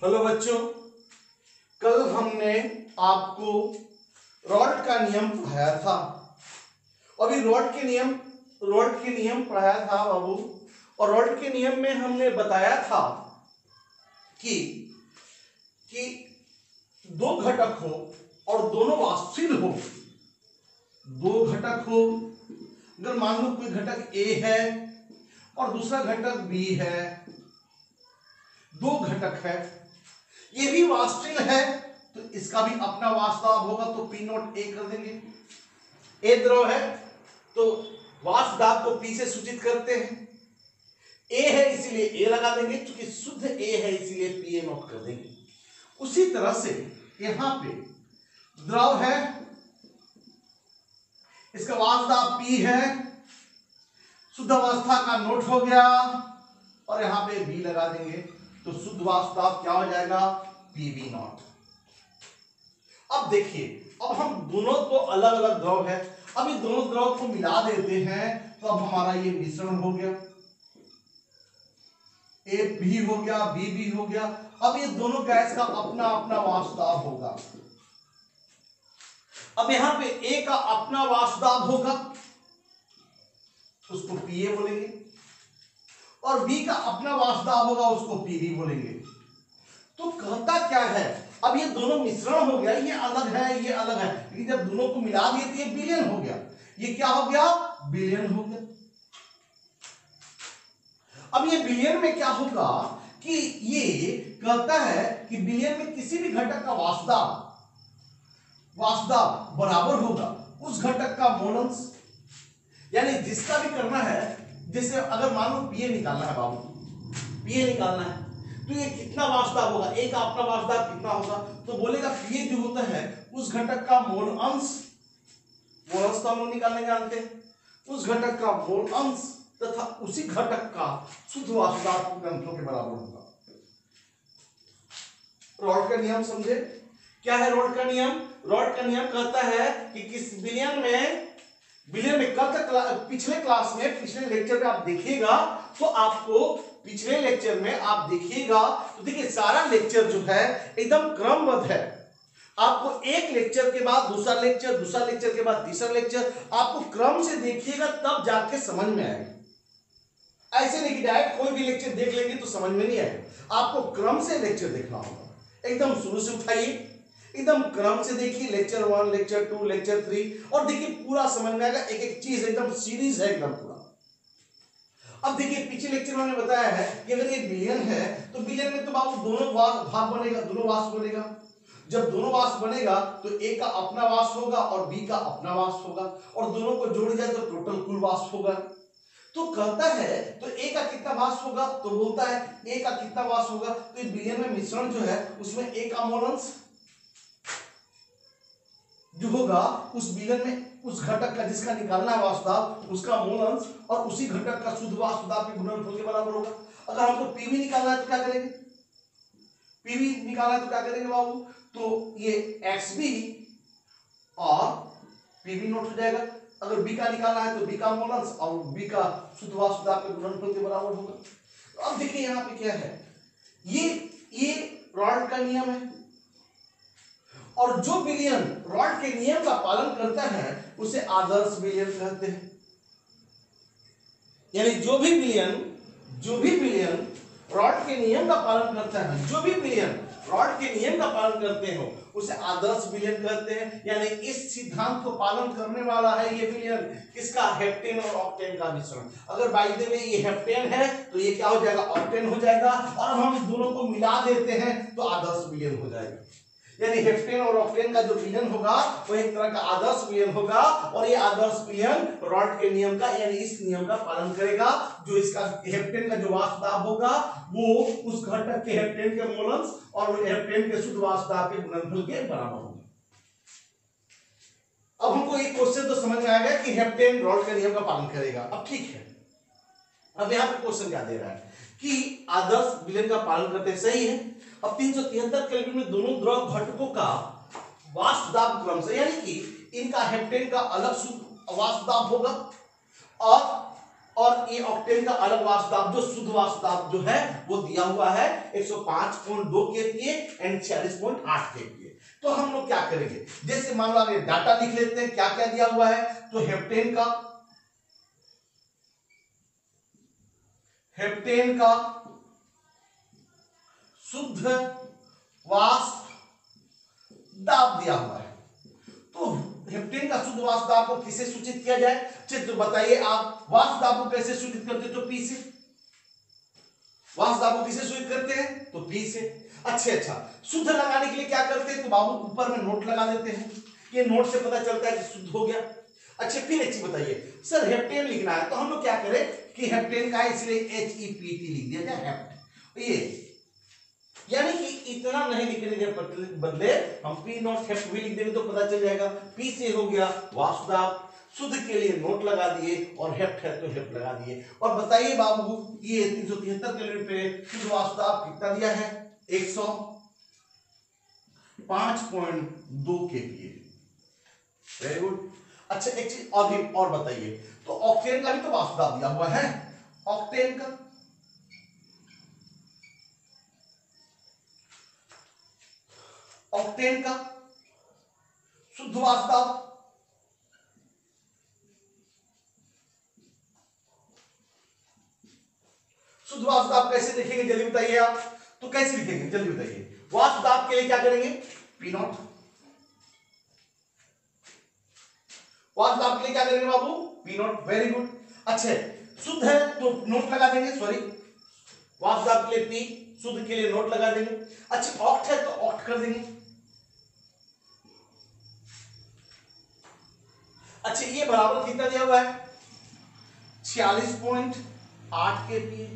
Hello बच्चों, कल हमने आपको रॉल्ट का नियम पढ़ाया था। अभी रॉल्ट के नियम पढ़ाया था बाबू। और रॉल्ट के नियम में हमने बताया था कि दो घटक हो और दोनों वास्तविक हो। दो घटक हो, अगर मान लो कोई घटक ए है और दूसरा घटक बी है, दो घटक है, ये भी वास्तविक है तो इसका भी अपना वास्तव होगा, तो पी नॉट ए कर देंगे। ए द्रव है तो वास्तव को पी से सूचित करते हैं। ए है इसीलिए ए लगा देंगे, क्योंकि शुद्ध ए है इसीलिए पी ए नॉट कर देंगे। उसी तरह से यहां पे द्रव है, इसका वास्तव पी है, शुद्ध अवस्था का नोट हो गया और यहां पे बी लगा देंगे, तो शुद्ध वास्तव क्या हो जाएगा, पीवी नॉट। अब देखिए, अब हम दोनों तो अलग अलग द्रव है, अब ये दोनों द्रव को मिला देते हैं तो अब हमारा ये मिश्रण हो गया, ए भी हो गया, बी भी हो गया। अब ये दोनों गैस का अपना अपना वास्तव होगा। अब यहां पे ए का अपना वास्तव होगा, उसको पीए बोलेंगे, और बी का अपना वास्तव होगा, उसको पीवी बोलेंगे। तो कहता क्या है, अब ये दोनों मिश्रण हो गया, ये अलग है, ये अलग है, लेकिन जब दोनों को मिला दिए तो ये विलयन हो गया। ये क्या हो गया, विलयन हो गया। अब ये विलयन में क्या होगा कि ये कहता है कि विलयन में किसी भी घटक का वास्तव बराबर होगा उस घटक का मोल अंश। यानी जिसका भी करना है, जैसे अगर मान लो पीए निकालना है बाबू, पीए निकालना है तो ये कितना वास्तव होगा, ए का अपना वास्तव कितना होगा, तो बोलेगा पीए जो होता है उस घटक का मोल अंश तो हम लोग निकालने जानते हैं, उस घटक का मोल अंश तथा उसी घटक का शुद्ध वास्तव अंशों के बराबर होगा। रॉल्ट का नियम समझे, क्या है रॉल्ट का नियम? रॉल्ट का नियम कहता है कि किस विलयन में कल तक पिछले क्लास में, पिछले लेक्चर में आप देखिएगा तो आपको पिछले लेक्चर में आप देखिएगा तो देखिए सारा लेक्चर जो है एकदम क्रमबद्ध है। आपको एक लेक्चर के बाद दूसरा लेक्चर, दूसरा लेक्चर के बाद तीसरा लेक्चर, आपको क्रम से देखिएगा तब जाके समझ में आएगा। ऐसे नहीं कि डायरेक्ट कोई भी लेक्चर देख लेंगे तो समझ में नहीं आएगा, आपको क्रम से लेक्चर देखना होगा। एकदम शुरू से उठाइए, एकदम क्रम से देखिए, लेक्चर 1, लेक्चर 2, लेक्चर 3, और देखिए पूरा समझ में आएगा, एक एक चीज एकदम सीरीज है एकदम पूरा। अब देखिए पिछले लेक्चर में मैंने बताया है कि अगर ये विलयन है तो विलयन में तो बाबू दोनों भाग बनेगा, दोनों वाष्प बनेगा। जब दोनों वाष्प बनेगा तो ए का अपना वाष्प होगा और बी का अपना वाष्प होगा, और दोनों को जोड़ जाए तो टोटल कुल वाष्प होगा। तो कहता है तो ए का कितना वाष्प होगा, तो बोलता है ए का कितना वाष्प होगा, तो ये विलयन में मिश्रण जो है उसमें ए का मोल अंश जो होगा उस विलयन में उस घटक का जिसका निकालना है वास्तव उसका मोल अंश और उसी घटक का शुद्ध वास्तव के गुणनफल के बराबर होगा। अगर हमको पीवी निकालना है तो क्या करेंगे, पीवी निकालना है तो क्या करेंगे बाबू, तो ये XB और पीवी नोट हो जाएगा। अगर बी का निकालना है तो बी का मोल अंश और बी का शुद्ध वास्तव के गुणनफल के बराबर होगा। तो अब देखिए यहाँ पे क्या है, ये रॉल्ट का नियम है, और जो विलयन रॉल्ट के नियम का पालन करता है उसे आदर्श विलयन कहते हैं। यानी जो भी विलयन रॉल्ट के नियम का पालन करता है, जो भी विलयन रॉल्ट के नियम का पालन करते हो उसे आदर्श विलयन कहते हैं। यानी इस सिद्धांत को पालन करने वाला है ये विलयन, किसका, हेप्टेन और ऑक्टेन का मिश्रण। अगर बाय द वे ये हेप्टेन है तो ये क्या हो जाएगा, ऑक्टेन हो जाएगा, और हम इस दोनों को मिला देते हैं तो आदर्श विलयन हो जाएगा। यानी हेप्टेन और ऑक्टेन का जो विलयन होगा वो एक तरह का आदर्श विलयन होगा, और ये आदर्श विलयन रॉल्ट के नियम का यानी इस नियम का पालन करेगा। जो इसका हेप्टेन का जो वास्तव होगा वो उस घटक के हेप्टेन के मोल अंश और हेप्टेन के शुद्ध वास्तव के गुणनफल के बराबर होगा। अब हमको एक क्वेश्चन तो समझ में आ गया कि हेप्टेन रॉल्ट के नियम का पालन करेगा। अब ठीक है, अब यहाँ पे क्वेश्चन क्या दे रहा है कि आदर्श विलयन का पालन करते, सही है। अब 373 केल्विन में दोनों द्रव घटकों का वाष्पदाब क्रम से, यानी कि इनका हेप्टेन का अलग शुद्ध वाष्पदाब होगा और और ये ऑक्टेन का अलग वाष्प दाब, जो शुद्ध वाष्प दाब जो है वो दिया हुआ है 105.2 केपीए एंड 46.8 केपीए। तो हम लोग क्या करेंगे, जैसे मान लो आगे डाटा लिख लेते हैं, क्या क्या दिया हुआ है। तो हेप्टेन का शुद्ध वाष्प दाब दिया हुआ है। तो हेप्टेन का शुद्ध वाष्प दाब को किसे सूचित किया जाए, चित्र बताइए आप। वाष्प दाब को कैसे सूचित करते हैं, तो पी से। वाष्प दाब को किसे सूचित करते हैं, तो पी से। अच्छा, शुद्ध लगाने के लिए क्या करते हैं, तो बाबू ऊपर में नोट लगा देते हैं, ये नोट से पता चलता है कि शुद्ध हो गया। अच्छा, फिर एक चीज बताइए सर, हेप्टेन लिखना है तो हम लोग क्या करें कि हेप्टेन का इसलिए HEPT लिख दिया जाए, हेप्ट। ये यानी कि इतना नहीं लिखने के बदले हम पी नॉट हेप्ट भी लिख देंगे तो पता चल जाएगा। पी से हो गया वाष्प दाब, शुद्ध के लिए नोट लगा दिए, और हेप्ट है तो हेप्ट लगा दिए। और बताइए बाबू, ये 373 कैलोरी पे शुद्ध वाष्प दाब कितना दिया है, 105.2 केपीए। Very good. अच्छा, एक चीज और बताइए, तो ऑक्टेन का भी तो वाष्प दाब दिया हुआ है। ऑक्टेन का शुद्ध वाष्प दाब, शुद्ध वाष्प दाब कैसे लिखेंगे जल्दी बताइए आप। तो कैसे लिखेंगे जल्दी बताइए। वाष्प दाब के लिए क्या करेंगे, पी नॉट। वाष्प दाब के लिए क्या करेंगे बाबू, पी नॉट। Very good. अच्छा, शुद्ध है तो नोट लगा देंगे, सॉरी, वाष्प दाब के लिए पी, शुद्ध के लिए नोट लगा देंगे। अच्छा, ऑक्ट है तो ऑक्ट कर देंगे। अच्छा, ये बराबर कितना दिया हुआ है, 46.8 केपीए।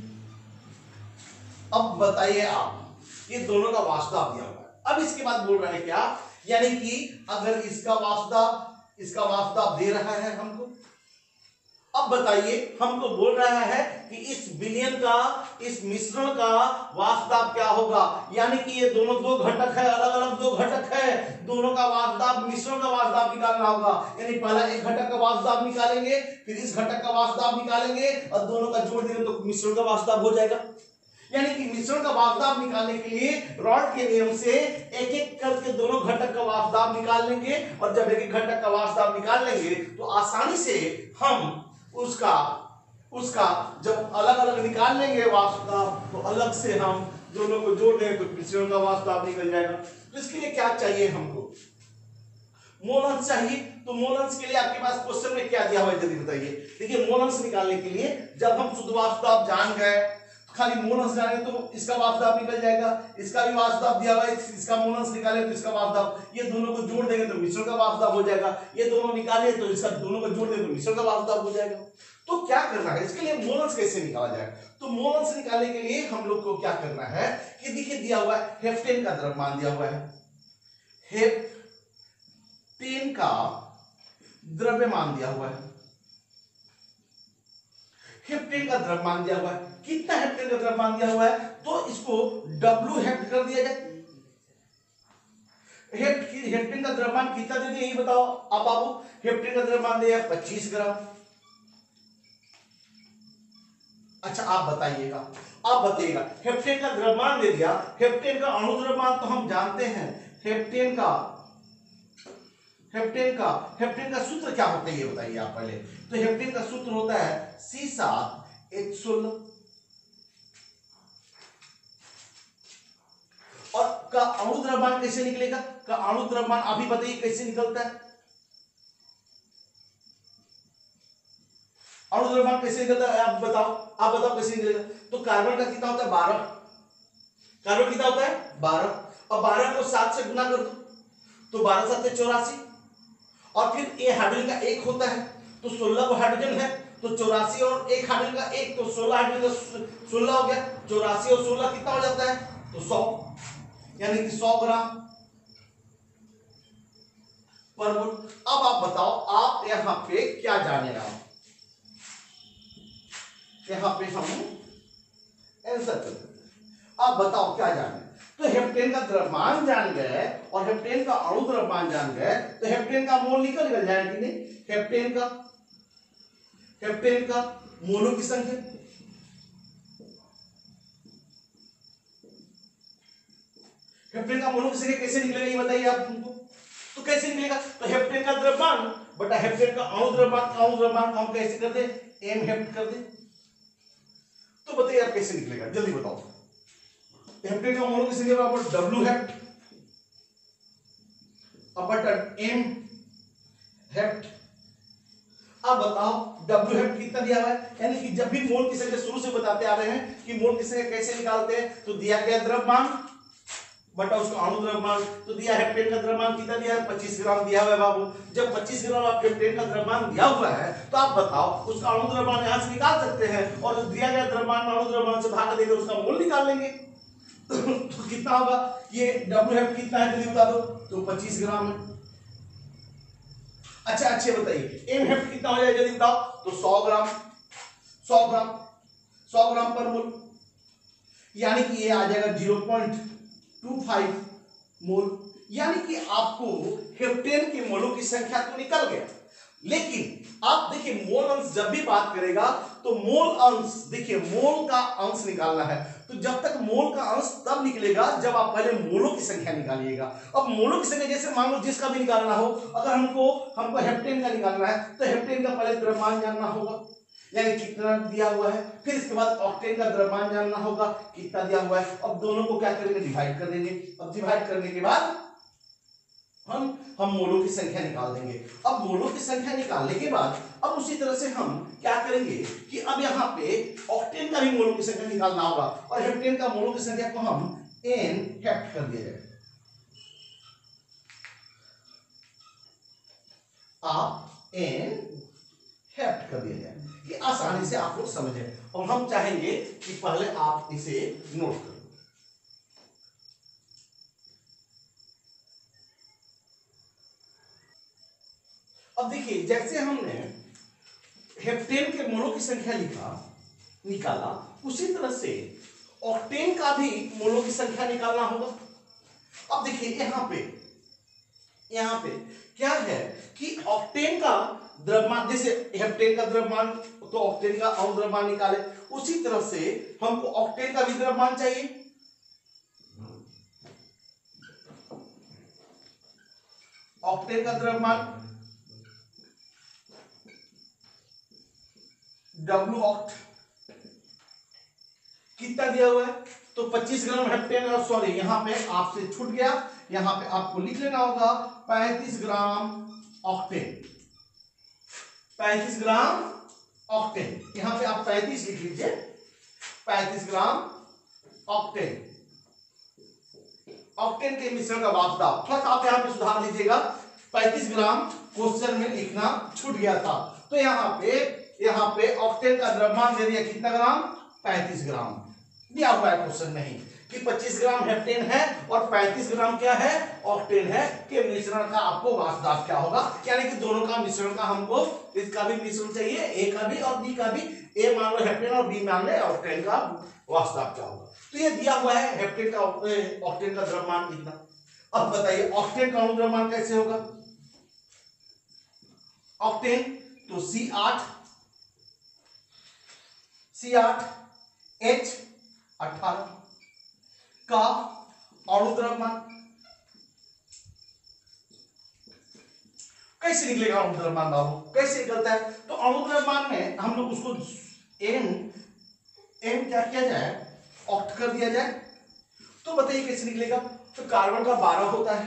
अब बताइए आप, ये दोनों का वाष्प दाब दिया हुआ है। अब इसके बाद बोल रहे हैं क्या, यानी कि अगर इसका वाष्प दाब दे रहा है हमको। अब बताइए, हमको बोल रहा है कि इस विलयन का, इस मिश्रण का वाष्प दाब क्या होगा। यानी कि ये दोनों दो घटक है, अलग अलग दो घटक है, दोनों का वाष्प दाब, मिश्रण का वाष्प दाब निकालना होगा। यानी पहला एक घटक का वाष्प दाब निकालेंगे, फिर इस घटक का वाष्प दाब निकालेंगे, और दोनों का जोड़ देंगे तो मिश्रण का वाष्प दाब हो जाएगा। यानी कि मिश्रण का वाष्प दाब निकालने के लिए रॉड के नियम से एक एक करके दोनों घटक का वाष्प दाब निकाल लेंगे, और जब एक एक घटक का वाष्प दाब निकाल लेंगे तो आसानी से हम उसका जब अलग अलग निकाल लेंगे वाष्प दाब, तो अलग से हम दोनों को जोड़ देंगे तो मिश्रण का वाष्प दाब निकल जाएगा। तो इसके लिए क्या चाहिए हमको, मोलंस चाहिए। तो मोलंस के लिए आपके पास क्वेश्चन में क्या दिया हुआ है जल्दी बताइए। देखिए, मोलंस निकालने के लिए जब हम शुद्ध वाष्प दाब जान गए, खाली मोलंस जाने तो इसका वाष्प दाब निकल जाएगा, इसका भी वाष्प दाब दिया हुआ है, इसका मोलंस निकाले तो इसका वाष्प दाब, ये दोनों को जोड़ देंगे तो मिश्रण का वाष्प दाब हो जाएगा, ये दोनों निकाले तो इसका दोनों को जोड़ देंगे तो मिश्रण का वाष्प दाब हो जाएगा। तो क्या करना है इसके लिए, मोलंस कैसे निकाला जाए। तो मोलंस निकालने के लिए हम लोग को क्या करना है कि देखिए दिया हुआ है हेप्टेन का द्रव्यमान दिया हुआ है, हेप्टेन का द्रव्यमान दिया हुआ है, हेप्टेन का द्रव्यमान दिया हुआ है। कितना हेप्टेन का द्रव्यमान दिया हुआ है, तो इसको W हेप्ट कर दिया जाए। हेप्टेन का द्रव्यमान कितना दे दिया, यही बताओ अब बाबू। हेप्टेन का द्रव्यमान दिया 25 ग्राम। अच्छा, आप बताइएगा, आप बताइएगा, हेप्टेन का द्रव्यमान दे दिया। हेप्टेन का अणु द्रव्यमान तो हम जानते हैं, हेप्टेन का सूत्र क्या होता है ये बताइए आप पहले। तो हेप्टेन का सूत्र होता है C7H16, और का अणु द्रव्यमान कैसे निकलेगा, का अणु द्रव्यमान अभी बताइए कैसे निकलता है, अणु द्रव्यमान कैसे निकलता है आप बताओ कैसे निकलेगा। तो कार्बन का कितना होता है 12, कार्बन कितना होता है 12, और 12 को 7 से गुना कर दो तो 12 7 84, और फिर ये हाइड्रोजन का एक होता है तो 16 हाइड्रोजन है तो 84, और एक हाइड्रोजन का एक तो 16 हाइड्रोजन का 16 हो गया, 84 और 16 कितना हो जाता है, तो 100, यानी कि 100 ग्राम पर मोल। अब आप बताओ, आप यहां पे क्या जाने, यहां पे हम आंसर करते हैं। आप बताओ क्या जाने। तो हेप्टेन का द्रव्यमान जान गए और हेप्टेन का अणु द्रव्यमान जान गए, तो हेप्टेन का मोल निकल जाएगा कि नहीं। हेप्टेन का मोलों की संख्या। हेप्टेन का मोलों की संख्या कैसे निकलेगा ये बताइए आप हमको। तो कैसे निकलेगा, तो हेप्टेन का द्रव्यमान बटा हेप्टेन का अणुद्रव्यमान हम कैसे कर दे, एम हेप्ट कर दे। तो बताइए आप कैसे निकलेगा, जल्दी बताओ। हेप्टेन का मोलों की संख्या बराबर डब्ल्यू हेप्ट अपॉन एम हेप्ट। अब बताओ डब्ल्यू हेप्ट कितना दिया हुआ है, यानी कि जब भी मोल की संख्या शुरू से बताते आ रहे हैं कि मोल की संख्या कैसे निकालते हैं, तो दिया गया द्रव्यमान बटा उसका अणु द्रव्यमान। तो दिया हेप्टेन का द्रव्यमान कितना दिया है, 25 ग्राम दिया हुआ है बाबू। जब 25 ग्राम आपके हेप्टेन का द्रव्यमान दिया हुआ है तो आप बताओ उसका अणु द्रव्यमान यहां से निकाल सकते हैं और दिया गया द्रव्यमान अणु द्रव्यमान से भाग देकर उसका मोल निकाल लेंगे। तो कितना होगा, ये डब्ल्यू हेप्ट कितना है जल्दी बता दो, तो 25 ग्राम है। अच्छा अच्छे बताइए एम हेप्ट कितना हो जाएगा जल्दी बताओ, तो 100 ग्राम 100 ग्राम 100 ग्राम पर मोल, यानी कि ये आ जाएगा 0.25 मोल। यानी कि आपको हेप्टेन के मोलों की संख्या तो निकल गया, लेकिन आप देखिए मोल अंश जब भी बात करेगा तो मोल अंश, देखिए मोल का अंश निकालना है, तो जब तक मोल का अंश तब निकलेगा जब आप पहले मोलों की संख्या निकालिएगा। अब मोलों की संख्या जैसे मान लो जिसका भी निकालना हो, अगर हमको हेप्टेन का निकालना है तो हेप्टेन का पहले द्रव्यमान जानना होगा, यानी कितना दिया हुआ है, फिर इसके बाद ऑक्टेन का द्रव्यमान जानना होगा कितना दिया हुआ है। अब दोनों को क्या करेंगे, डिवाइड कर देंगे। अब डिवाइड करने के बाद हम मोलों की संख्या निकाल देंगे। अब मोलों की संख्या निकालने के बाद अब उसी तरह से हम क्या करेंगे कि अब यहाँ पे ऑक्टेन का भी मोलों की संख्या निकालना होगा और हेप्टेन का मोलों की संख्या को हम एन हेप्ट कर दिया जाए। आप एन हेप्ट कर दिया जाए, ये आसानी से आप लोग समझे। और हम चाहेंगे कि पहले आप इसे नोट करें। अब देखिए जैसे हमने हेप्टेन के मोलों की संख्या निकाला, उसी तरह से ऑक्टेन का भी मोलों की संख्या निकालना होगा। अब देखिए यहाँ पे क्या है कि ऑक्टेन का द्रव्यमान, जैसे हेप्टेन का द्रव्यमान तो ऑक्टेन का अणु द्रव्यमान निकाले, उसी तरह से हमको ऑक्टेन का भी द्रव्यमान चाहिए। ऑक्टेन का द्रव्यमान डब्ल्यू ऑक्ट कितना दिया हुआ है, तो 25 ग्राम हेप्टेन, और सॉरी यहाँ पे आपसे छूट गया, यहाँ पे आपको लिख लेना होगा 35 ग्राम ऑक्टेन। 35 ग्राम ऑक्टेन, यहाँ पे आप 35 लिख लीजिए, 35 ग्राम ऑक्टेन। ऑक्टेन के मिश्रण का वापदाव थोड़ा सा आप यहाँ पे सुधार लीजिएगा, 35 ग्राम क्वेश्चन में लिखना छूट गया था, तो यहाँ पे ऑक्टेन का द्रव्यमान दे दिया कितना ग्राम, 35 ग्राम दिया हुआ है क्वेश्चन में ही कि 25 ग्राम हेप्टेन है और 35 ग्राम क्या है, ऑक्टेन है, के मिश्रण का आपको वाष्पदाब क्या होगा, यानी कि दोनों का मिश्रण का हमको, इसका भी मिश्रण चाहिए, ए का भी और बी का भी, ए मान लो हेप्टेन और बी मान लो ऑक्टेन का वाष्पदाब क्या होगा। तो ये दिया हुआ है हेप्टेन का ऑक्टेन का द्रव्यमान कितना। अब बताइए ऑक्टेन का अणु द्रव्यमान कैसे होगा, ऑक्टेन तो C8 H18 का अणु द्रव्यमान कैसे निकलेगा, अणु द्रव्यमान बाबू कैसे निकलता है, तो अणु द्रव्यमान में हम लोग उसको एम क्या किया जाए, ऑक्ट कर दिया जाए, तो बताइए कैसे निकलेगा। तो कार्बन का 12 होता है,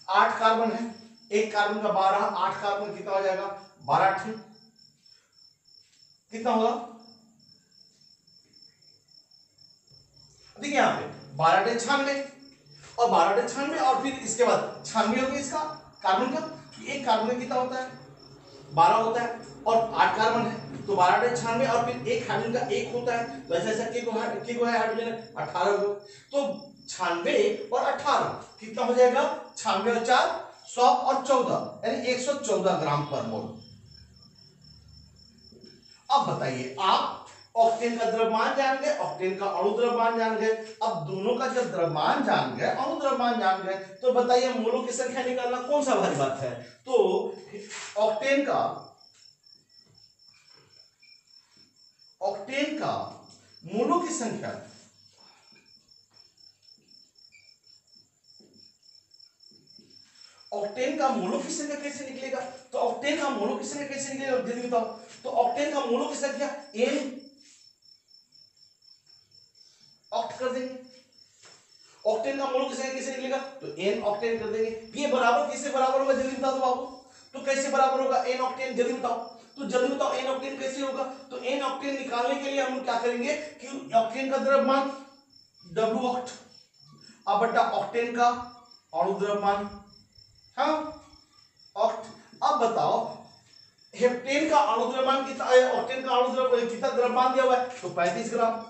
8 कार्बन है, एक कार्बन का 12, 8 कार्बन कितना हो जाएगा, 12 कितना होगा, देखिए यहाँ पे 12 96 और 12 96 और फिर इसके बाद 96 हो गया इसका कार्बन का, एक कार्बन में कितना होता है, 12 होता है और 8 कार्बन है, तो 12 96 और फिर एक हाइड्रोजन का एक होता है, तो ऐसा ऐसा के है हाइड्रोजन 18 हो, तो 96 और 18 कितना हो जाएगा, 96 और 4 100 और 14 यानी 114 ग्राम पर मोल। अब बताइए आप ऑक्टेन का द्रव्यमान जान गए, ऑक्टेन का अणु द्रव्यमान जान गए, अब दोनों का जब द्रव्यमान जान गए, अणु द्रव्यमान जान गए, तो बताइए मोलों की संख्या निकालना कौन सा भारी बात है। तो ऑक्टेन का ऑक्टेन का मोलों की संख्या ऑक्टेन का मोलों की संख्या कैसे निकलेगा? तो ऑक्टेन का मोलों की संख्या कैसे निकलेगा जल्दी बताओ। तो ऑक्टेन का मोलों की संख्या n ऑक्ट कर देंगे। ऑक्टेन का मोलों की संख्या कैसे निकलेगा? तो n ऑक्टेन कर देंगे। ये बराबर किससे बराबर होगा जल्दी बता दो बाबू। तो कैसे बराबर होगा n ऑक्टेन, जल्दी बताओ। तो जल्दी बताओ n ऑक्टेन कैसे होगा। तो n ऑक्टेन निकालने के लिए हम क्या करेंगे कि ऑक्टेन का द्रव्यमान W ऑक्ट अब बटा ऑक्टेन का अणु द्रव्यमान, हाँ ऑक्ट। अब बताओ हेप्टेन का अणु द्रव्यमान कितना, ऑक्टेन का अणु द्रव्यमान कितना द्रव्यमान दिया हुआ है? तो 35 ग्राम।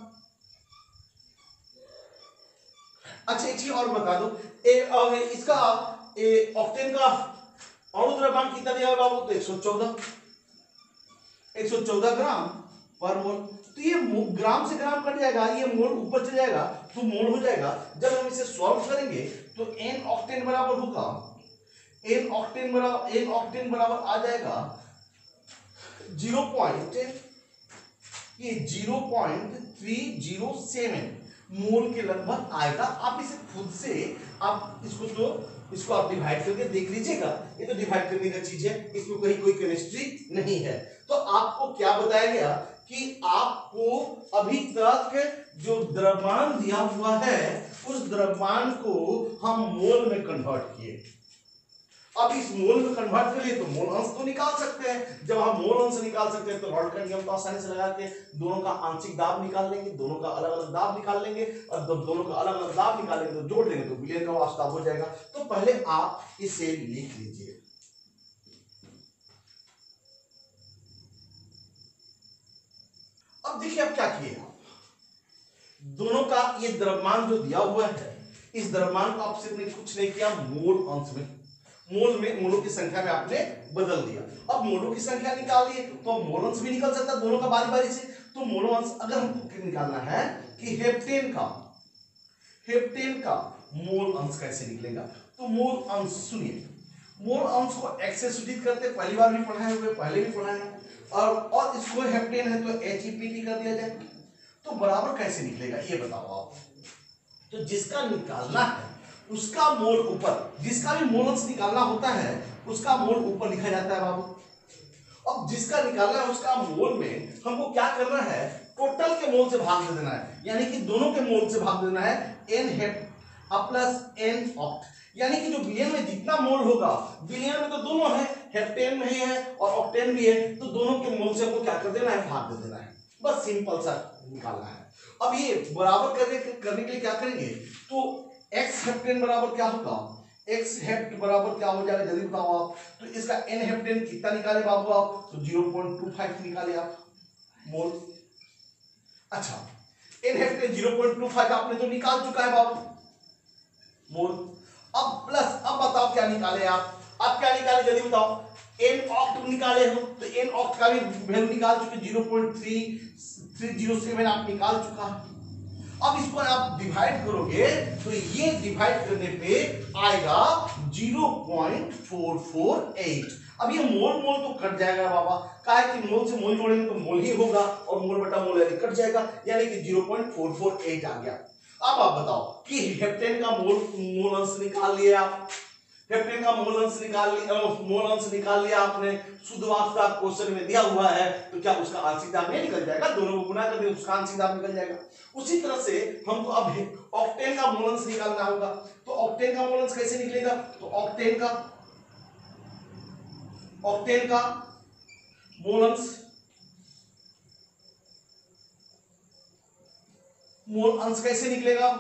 अच्छा एक चीज और बता दो, इसका ऑक्टेन का अणु द्रव्यमान कितना दिया हुआ है बाबू? तो 114 ग्राम पर मोल। तो ये ग्राम से ग्राम कट जाएगा, ये मोल ऊपर चले जाएगा तो मोल हो जाएगा। जब हम इसे सॉल्व करेंगे तो n ऑक्टेन बराबर होगा, n ऑक्टेन बराबर आ जाएगा 0.307 मोल के लगभग आएगा। आप इसे खुद से आप इसको आप डिवाइड करके देख लीजिएगा। ये तो डिवाइड करने का चीज है, इसमें कहीं कोई केमिस्ट्री नहीं है। तो आपको क्या बताया गया कि आपको अभी तक जो द्रव्यमान दिया हुआ है उस द्रव्यमान को हम मोल में कन्वर्ट किए। अब इस मोल में कन्वर्ट कर लिए तो मोल अंश तो निकाल सकते हैं। जब हम मोल अंश निकाल सकते हैं तो रॉड का नियम को आसानी से लगा के दोनों का आंशिक दाब निकाल लेंगे, दोनों का अलग अलग दाब निकाल लेंगे, और जब दोनों का अलग अलग दाब निकालेंगे तो जोड़ लेंगे तो विलयन का वास्तव हो जाएगा। तो पहले आप इसे लिख लीजिए। अब देखिए अब क्या किए आप, दोनों का ये द्रव्यमान जो दिया हुआ है इस द्रव्यमान को आप सिर्फ कुछ नहीं किया, मोल अंश में मोलों की संख्या में आपने बदल दिया। अब मोलों की संख्या निकाल लिए तो मोल अंश भी निकल सकता है दोनों का बारी बारी से। तो मोल अंश अगर हमको निकालना है कि हेप्टेन का मोल अंश कैसे निकलेगा, तो मोल अंश सुनिए, मोल अंश को x से सूचित करते, पहली बार भी पढ़ाए हुए, पहले भी पढ़ाए हैं, और इसको हेप्टेन है तो HEPT कर दिया जाए। तो बराबर कैसे निकलेगा ये बताओ आप। तो जिसका निकालना है उसका मोल ऊपर, जिसका भी मोल अंश निकालना होता है उसका मोल ऊपर लिखा जाता है बाबू। अब जिसका निकालना है उसका मोल में हमको क्या करना है, टोटल के मोल से भाग दे देना है, यानी कि दोनों के मोल से भाग देना है n हेप प्लस n ऑक्ट। यानी कि जो विलयन में जितना मोल होगा, विलयन में तो दोनों है, हेप्टेन में है और ऑक्टेन भी है, तो दोनों के मोल से हमको क्या कर देना है, भाग दे देना है। बस सिंपल सा निकालना है। अब ये बराबर करने के लिए क्या करेंगे, तो x हेप्टेन बराबर क्या होगा, x हेप्ट बराबर क्या हो जाएगा जल्दी बताओ आप। तो इसका n हेप्टेन कितना निकाले बाबू आप, तो 0.25 निकाले आप मोल। अच्छा n हेप्टेन 0.25 आपने तो निकाल चुका है बाबू मोल। अब प्लस, अब बताओ क्या निकाले आप क्या निकाले जल्दी बताओ। n ऑक्ट निकाले हो तो n ऑक्ट का भी वैल्यू निकाल चुके, 0.3307 आप निकाल चुका है। अब इसको आप डिवाइड करोगे तो ये डिवाइड करने पे आएगा 0.448। अब ये मोल तो कट जाएगा बाबा, काहे कि मोल से मोल जोड़ेंगे तो मोल ही होगा और मोल बटा मोल यानी कट जाएगा, यानी कि 0.448 आ गया। अब आप बताओ कि हेप्टेन का मोल अंश निकाल लिया आप, हेप्टेन का मोल अंश निकाल लिया आपने, शुद्ध वास्तव क्वेश्चन में दिया हुआ है, तो क्या उसका आंशिक दाब नहीं निकल जाएगा, दोनों को गुना कर दे उसका आंशिक दाब निकल जाएगा। उसी तरह से हमको अब ऑक्टेन का मोल अंश निकालना होगा। तो ऑक्टेन का मोल अंश कैसे निकलेगा, तो ऑक्टेन का मोल अंश कैसे निकलेगा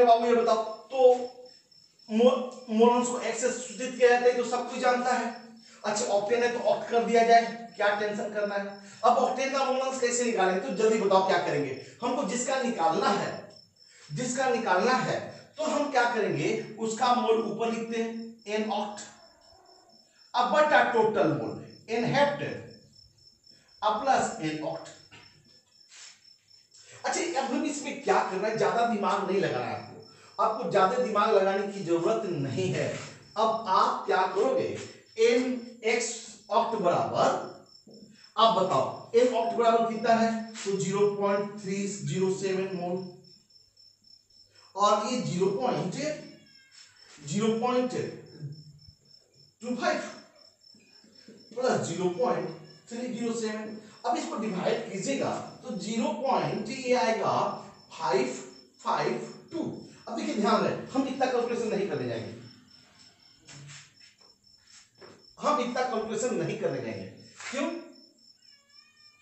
बाबू ये बताओ। तो मोल अंश को x से सूचित किया जाता है तो सब कुछ जानता है। अच्छा ऑक्टेन है तो ऑक्ट कर दिया जाए, क्या टेंशन करना है। अब ऑक्टेन का मोल अंश कैसे निकालेंगे, तो जल्दी बताओ क्या करेंगे। हमको जिसका निकालना है तो हम क्या करेंगे, उसका मोल ऊपर लिखते हैं n ऑक्ट, अब बटा total mole n heptane plus n oct. अच्छा अब हम इसमें क्या करना है, ज्यादा दिमाग नहीं लगाना है आपको ज्यादा दिमाग लगाने की जरूरत नहीं है। अब आप क्या करोगे, n x ऑक्ट बराबर, अब बताओ एन ऑक्ट बराबर कितना है, तो 0.307 मोल, और ये 0.25 प्लस 0.307। अब इसको डिवाइड कीजिएगा तो 0. ये आएगा 552। अब देखिए ध्यान रहे, हम इतना कैलकुलेशन नहीं करने जाएंगे, क्यों?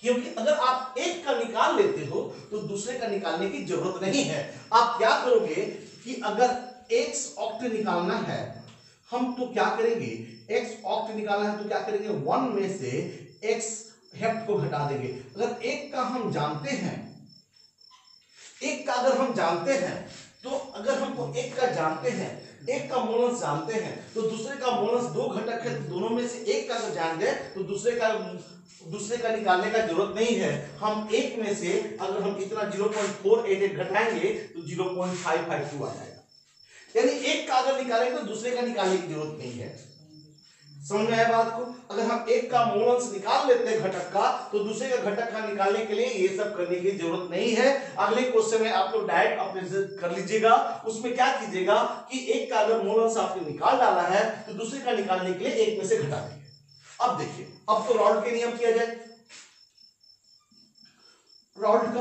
क्योंकि अगर आप एक का निकाल लेते हो तो दूसरे का निकालने की जरूरत नहीं है। आप क्या करोगे कि अगर x ऑक्ट निकालना है, हम तो क्या करेंगे, x ऑक्ट निकालना है तो क्या करेंगे, 1 में से x हेप्ट को घटा देंगे। अगर एक का हम जानते हैं, तो अगर हमको एक का जानते हैं, एक का मोलस जानते हैं, तो दूसरे का मोलस 2 घटक है, तो दोनों में से एक का अगर जान गए तो दूसरे का निकालने का जरूरत नहीं है। हम एक में से अगर हम इतना 0.488 घटाएंगे तो 0.552 आ जाएगा। यानी एक का अगर निकालेंगे तो दूसरे का निकालने की जरूरत नहीं है। समझ में आया बात को? अगर हम एक का मोलस निकाल लेते हैं घटक का, तो दूसरे का घटक का निकालने के लिए ये सब करने की जरूरत नहीं है। अगले क्वेश्चन में आप लोग डायरेक्ट अपने कर लीजिएगा। उसमें क्या कीजिएगा कि एक का अगर मोलस आपने निकाल डाला है तो दूसरे का निकालने के लिए एक में से घटा देंगे। अब देखिए, अब तो रॉल्ट के नियम किया जाए। रॉल्ट का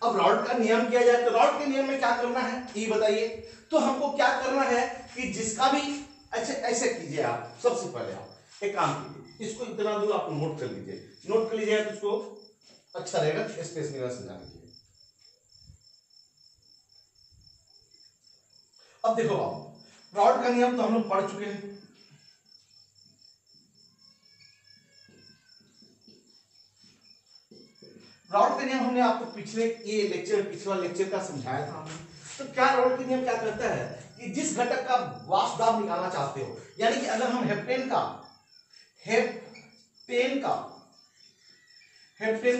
अब रॉल्ट का नियम किया जाए तो रॉल्ट के नियम में क्या करना है ये बताइए। तो हमको क्या करना है कि जिसका भी ऐसे कीजिए। आप सबसे पहले आप एक काम कीजिए, इसको इतना दूर आप नोट कर लीजिए। नोट कर लीजिए तो इसको अच्छा रहेगा, स्पेस में समझाने के लिए। अब देखो, आप रॉल्ट का नियम तो हम लोग पढ़ चुके हैं। रॉल्ट का नियम हमने आपको पिछला लेक्चर का समझाया था हमने। तो क्या रॉल्ट का नियम क्या करता है कि जिस घटक का वाष्प दाब निकालना चाहते हो, यानी कि अगर हम हेप्टेन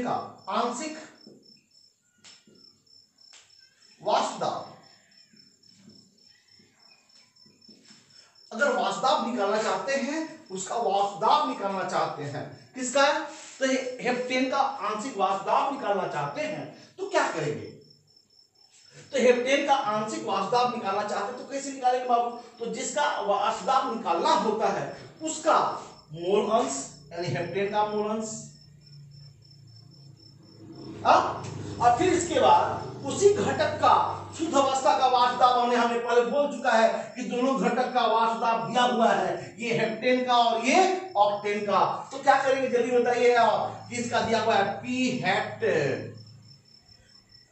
का आंशिक वाष्प दाब, अगर वाष्प दाब निकालना चाहते हैं, उसका वाष्प दाब निकालना चाहते हैं, किसका, तो हेप्टेन का आंशिक वाष्प दाब निकालना चाहते हैं, तो क्या करेंगे। तो हेप्टेन का आंशिक वाष्प दाब निकालना चाहते हैं तो कैसे निकालेंगे बाबू, तो जिसका वाष्प दाब निकालना होता है उसका मोल अंश, यानी हेप्टेन का मोल अंश, और फिर इसके बाद उसी घटक का शुद्ध अवस्था का वाष्प दाब हमने पहले बोल चुका है कि दोनों घटक का वाष्प दाब दिया हुआ है, ये हेप्टेन का और ये ऑक्टेन का। तो क्या करेंगे जल्दी बताइए आप, किसका दिया हुआ है, पी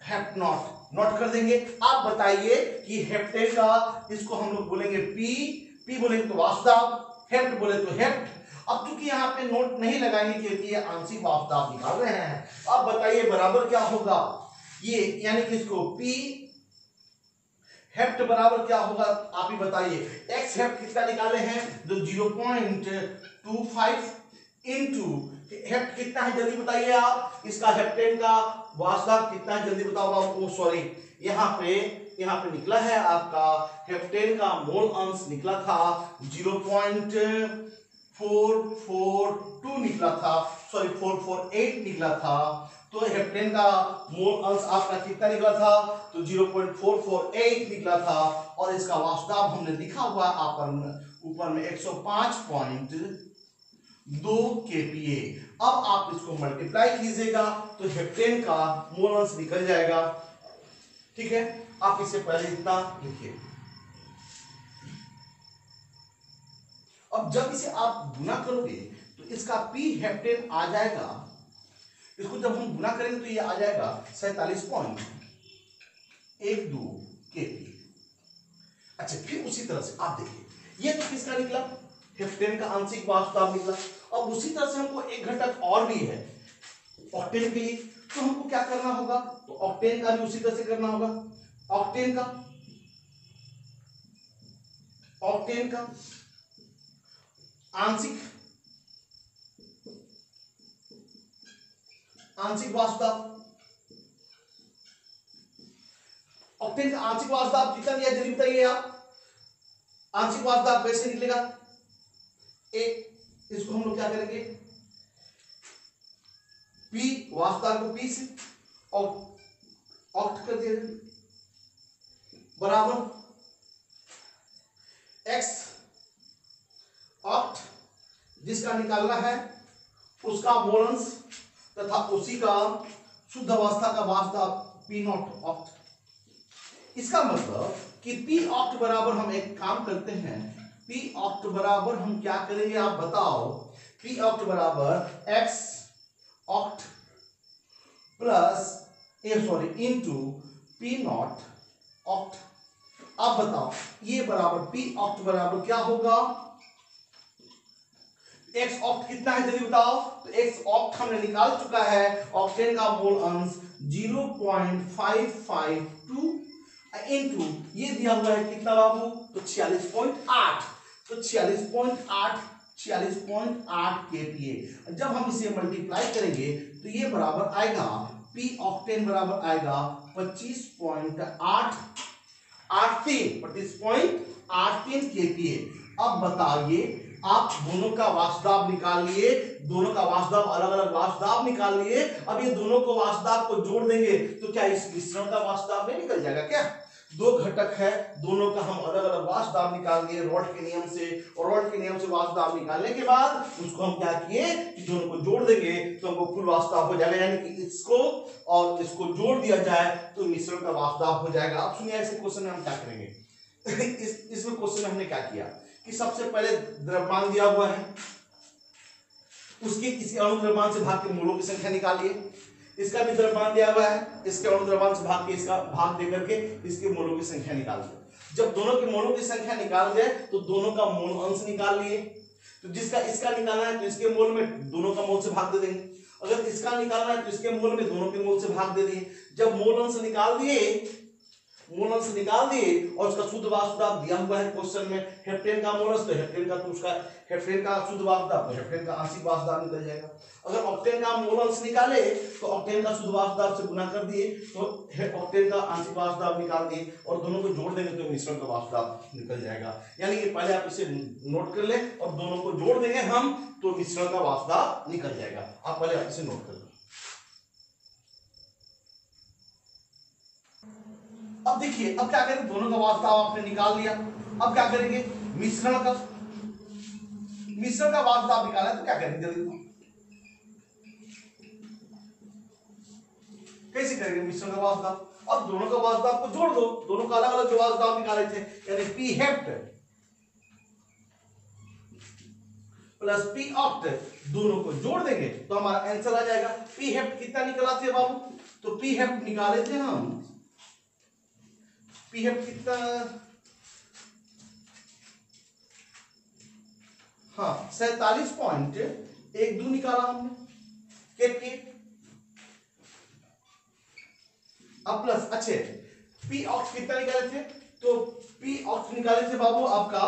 हेप्ट नॉट कर देंगे। आप बताइए कि हेप्टेन का इसको हम लोग बोलेंगे पी बोलेंगे तो वाष्प दाब, हेप्ट बोले तो हेप्ट। अब चूंकि यहाँ पे नोट नहीं लगाएंगे क्योंकि ये आंशिक वाष्प दाब निकाल रहे हैं। अब बताइए बराबर क्या होगा ये, यानी कि इसको पी हेप्ट बराबर क्या होगा आप ही बताइए। एक्स हेप्ट कितना निकाले हैं, तो 0.25 इंटू हेप्ट कितना है जल्दी बताइए आप, इसका हेप्टेन का वाष्प दाब कितना है जल्दी बताओ आपको। सॉरी, यहाँ पे निकला है आपका हेप्टेन का मोल अंश निकला था 0.442 निकला था, सॉरी 448 निकला था। तो हेप्टेन का मोल अंश आपका कितना निकला था, तो 0.448 निकला था, और इसका वाष्प दाब हमने लिखा हुआ आप ऊपर में 105.2 kPa। अब आप इसको मल्टीप्लाई कीजिएगा तो हेप्टेन का मोल अंश निकल जाएगा। ठीक है, आप इससे पहले इतना लिखिए। अब जब इसे आप गुना करोगे तो इसका पी हेप्टेन आ जाएगा, इसको जब हम गुना करेंगे तो ये आ जाएगा 47.12 kPa। अच्छा, फिर उसी तरह से आप देखिए, ये तो किसका निकला, हेप्टेन का आंशिक वाष्प दाब निकला। अब उसी तरह से हमको एक घटक और भी है ऑक्टेन के लिए, तो हमको क्या करना होगा, तो ऑक्टेन का भी उसी तरह से करना होगा। ऑक्टेन का आंशिक वाष्प दाब, ऑक्टेन का आंशिक वाष्प दाब कितना दिया जल्दी बताइए आप। आंशिक वाष्प दाब कैसे निकलेगा, इसको हम लोग क्या करेंगे, पी वास्तव को पी से और ऑक्ट कर दिया बराबर एक्स ऑक्ट, जिसका निकालना है उसका मोलंस तथा उसी का शुद्ध अवस्था का वास्तव पी नॉट ऑक्ट। इसका मतलब कि पी ऑक्ट बराबर हम एक काम करते हैं, पी ऑक्ट बराबर हम क्या करेंगे आप बताओ, पी ऑक्ट बराबर x oct plus into P not oct. अब बताओ ये बराबर पी ऑक्ट बराबर क्या होगा, एक्स ऑक्ट कितना है जल्दी बताओ, तो एक्स ऑक्ट हमने निकाल चुका है, ऑक्टेन का मोल अंश 0.552 इनटू ये दिया हुआ है कितना बाबू, तो 46.8, तो 46.8 kPa। जब हम इसे मल्टीप्लाई करेंगे तो ये बराबर आएगा पी ऑक्टेन बराबर आएगा 25.83 kPa। अब बताइए आप दोनों का वास्तव निकाल लिए, दोनों का वास्तव अलग अलग वास्तव निकाल लिए, अब ये दोनों को वास्तव को जोड़ देंगे तो क्या इस मिश्रण का वास्तव में निकल जाएगा क्या, दो घटक है दोनों का हम अलग अलग वास्तव निकाल दिए रॉड के नियम से, और रॉड के नियम से वास्तव निकालने के बाद उसको हम क्या किए कि दोनों को जोड़ देंगे तो हमको कुल वास्तव हो जाएगा, यानी कि इसको और इसको जोड़ दिया जाए तो मिश्रण का वास्तव हो जाएगा। अब सुनिए ऐसे क्वेश्चन में हम क्या करेंगे इसमें क्वेश्चन में हमने क्या किया कि सबसे पहले द्रव्यमान दिया हुआ है, उसके किसी अणु द्रव्यमान से भाग के मोलों की संख्या निकालिए, इसका भी द्रव्यमान दिया हुआ है, इसके अणु द्रव्यमान से भाग के इसका भाग देकर के इसके मोलों की संख्या निकाल दो। जब दोनों के मोलों की संख्या निकाल गए तो दोनों का मोल अंश निकाल लिए, तो जिसका इसका निकालना है तो इसके मोल में दोनों का मोल से भाग दे देंगे, अगर इसका निकालना है तो इसके मोल में दोनों के मोल से भाग दे दिए। जब मोल अंश निकाल दिए और उसका शुद्ध वास्तव दिया हुआ है क्वेश्चन में हेप्टेन का मोल अंश, तो हेप्टेन का तो उसका हेप्टेन का शुद्ध वास्तव तो हेप्टेन का आंशिक वास्तव निकल जाएगा। अगर ऑक्टेन का मोल अंश निकाले तो ऑक्टेन का शुद्ध वास्तव से गुना कर दिए तो ऑक्टेन का आंशिक वास्तव निकाल दिए और दोनों को जोड़ देंगे तो मिश्रण का वास्तव निकल जाएगा। यानी कि पहले आप इसे नोट कर ले और दोनों को जोड़ देंगे हम तो मिश्रण का वास्तव निकल जाएगा। आप पहले आप इसे नोट कर लो। अब देखिए अब क्या करें, दोनों का वास्तव आपने निकाल लिया, अब क्या करेंगे मिश्रण का वास्तव निकाला है तो क्या करेंगे जल्दी, कैसे करेंगे मिश्रण का वास्तव, अब दोनों का वास्तव को जोड़ दो, दोनों का अलग अलग जो वास्तव निकाले थे यानी P hept plus P oct दोनों को जोड़ देंगे तो हमारा आंसर आ जाएगा। पी हेप्ट कितना निकला थे बाबू, तो पी हेप्ट निकाले थे हम, पी हेप्ट कितना, हाँ 47.12 निकाला हमने केपी। अब प्लस अच्छे पी ऑक्ट कितना निकाले थे, तो पी ऑक्ट निकाले थे बाबू आपका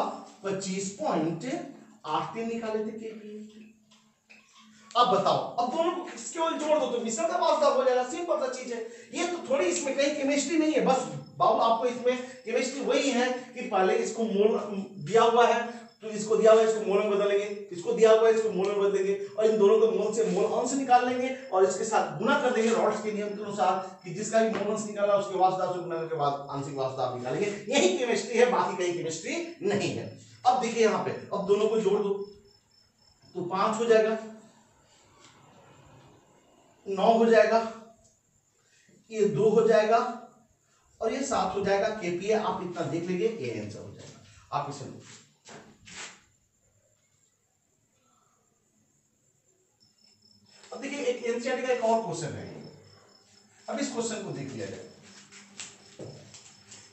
25.83 निकाले थे केपी। अब बताओ अब दोनों को केवल जोड़ दो तो मिश्रण का वास्तव हो जाएगा, सिंपल सा चीज है ये, तो थोड़ी इसमें कहीं केमिस्ट्री नहीं है, बस बाबू आपको इसमें केमिस्ट्री वही है कि पहले इसको मोल दिया हुआ है तो इसको दिया हुआ है इसको मोल में बदलेंगे, इसको दिया हुआ है इसको मोल में बदलेंगे और इन दोनों को मोल से मोल अंश निकाल लेंगे और इसके साथ गुना कर देंगे रॉड्स के नियम के अनुसार कि जिसका भी मोल अंश निकाला उसके वास्तव से गुना करने के बाद आंशिक वास्तव निकालेंगे। यही केमिस्ट्री है, बाकी कहीं केमिस्ट्री नहीं है। अब देखिए यहाँ पे अब दोनों को जोड़ दो तो 5 हो जाएगा, 9 हो जाएगा, ये 2 हो जाएगा और ये 7 हो जाएगा केपीए। आप इतना देख लीजिए ये आंसर हो जाएगा। आप इसे अब देखिए एक एनसीईआरटी का एक और क्वेश्चन है, अब इस क्वेश्चन को देख लिया जाए।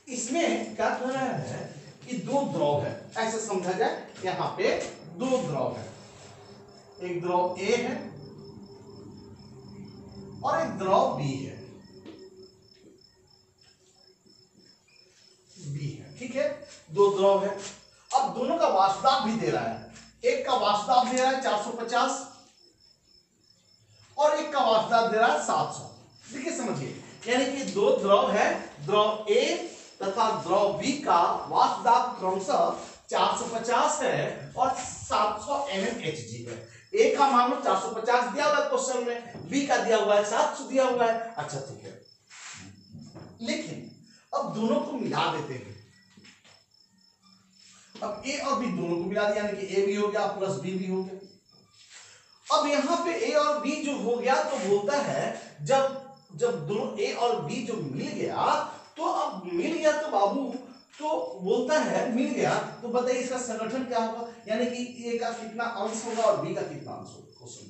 इसमें क्या कह रहा है कि दो द्रव है, ऐसे समझा जाए यहां पे दो द्रव है, एक द्रव ए है और एक द्रव बी है, ठीक है दो द्रव है। अब दोनों का वास्तव भी दे रहा है, एक का वास्तव दे रहा है 450 और एक का वास्तव दे रहा है 700। देखिए समझिए यानी कि दो द्रव है, द्रव ए तथा द्रव बी का वास्तव क्रमशः 450 है और 700 mmHg है। ए का मान 450 दिया हुआ है क्वेश्चन में, बी का दिया हुआ है 700 दिया हुआ है। अच्छा ठीक है, लेकिन अब दोनों को मिला देते हैं। अब ए और बी दोनों को मिला दिया, यानी कि ए भी हो गया प्लस बी भी हो गया। अब यहां पे ए और बी जो हो गया तो बोलता है जब दोनों ए और बी जो मिल गया, तो अब मिल गया तो बाबू तो बोलता है मिल गया तो बताइए इसका संगठन क्या होगा, यानी कि ए का कितना अंश होगा और बी का कितना अंश होगा क्वेश्चन,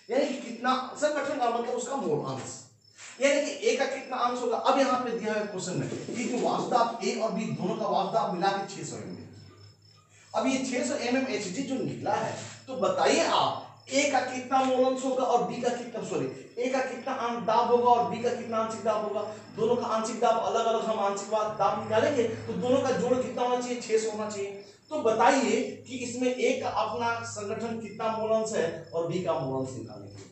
यानी कि कितना संगठन का मतलब उसका मोल अंश, यानी कि ए का कितना अंश होगा। अब यहाँ पे दिया है क्वेश्चन में कि वास्तव ए और बी दोनों का वास्तव मिला के 600 mm। अब ये 600 mmHg जो निकला है, तो बताइए आप ए का कितना मोल अंश होगा और बी का कितना, सॉरी ए का कितना दाब होगा और बी का कितना आंशिक दाब होगा। दोनों का आंशिक दाब अलग अलग हम आंशिक दाब निकालेंगे, तो दोनों का जोड़ कितना होना चाहिए, 600 होना चाहिए। तो बताइए कि इसमें ए का अपना संगठन कितना मोल अंश है और बी का मोल अंश निकालने के लिए,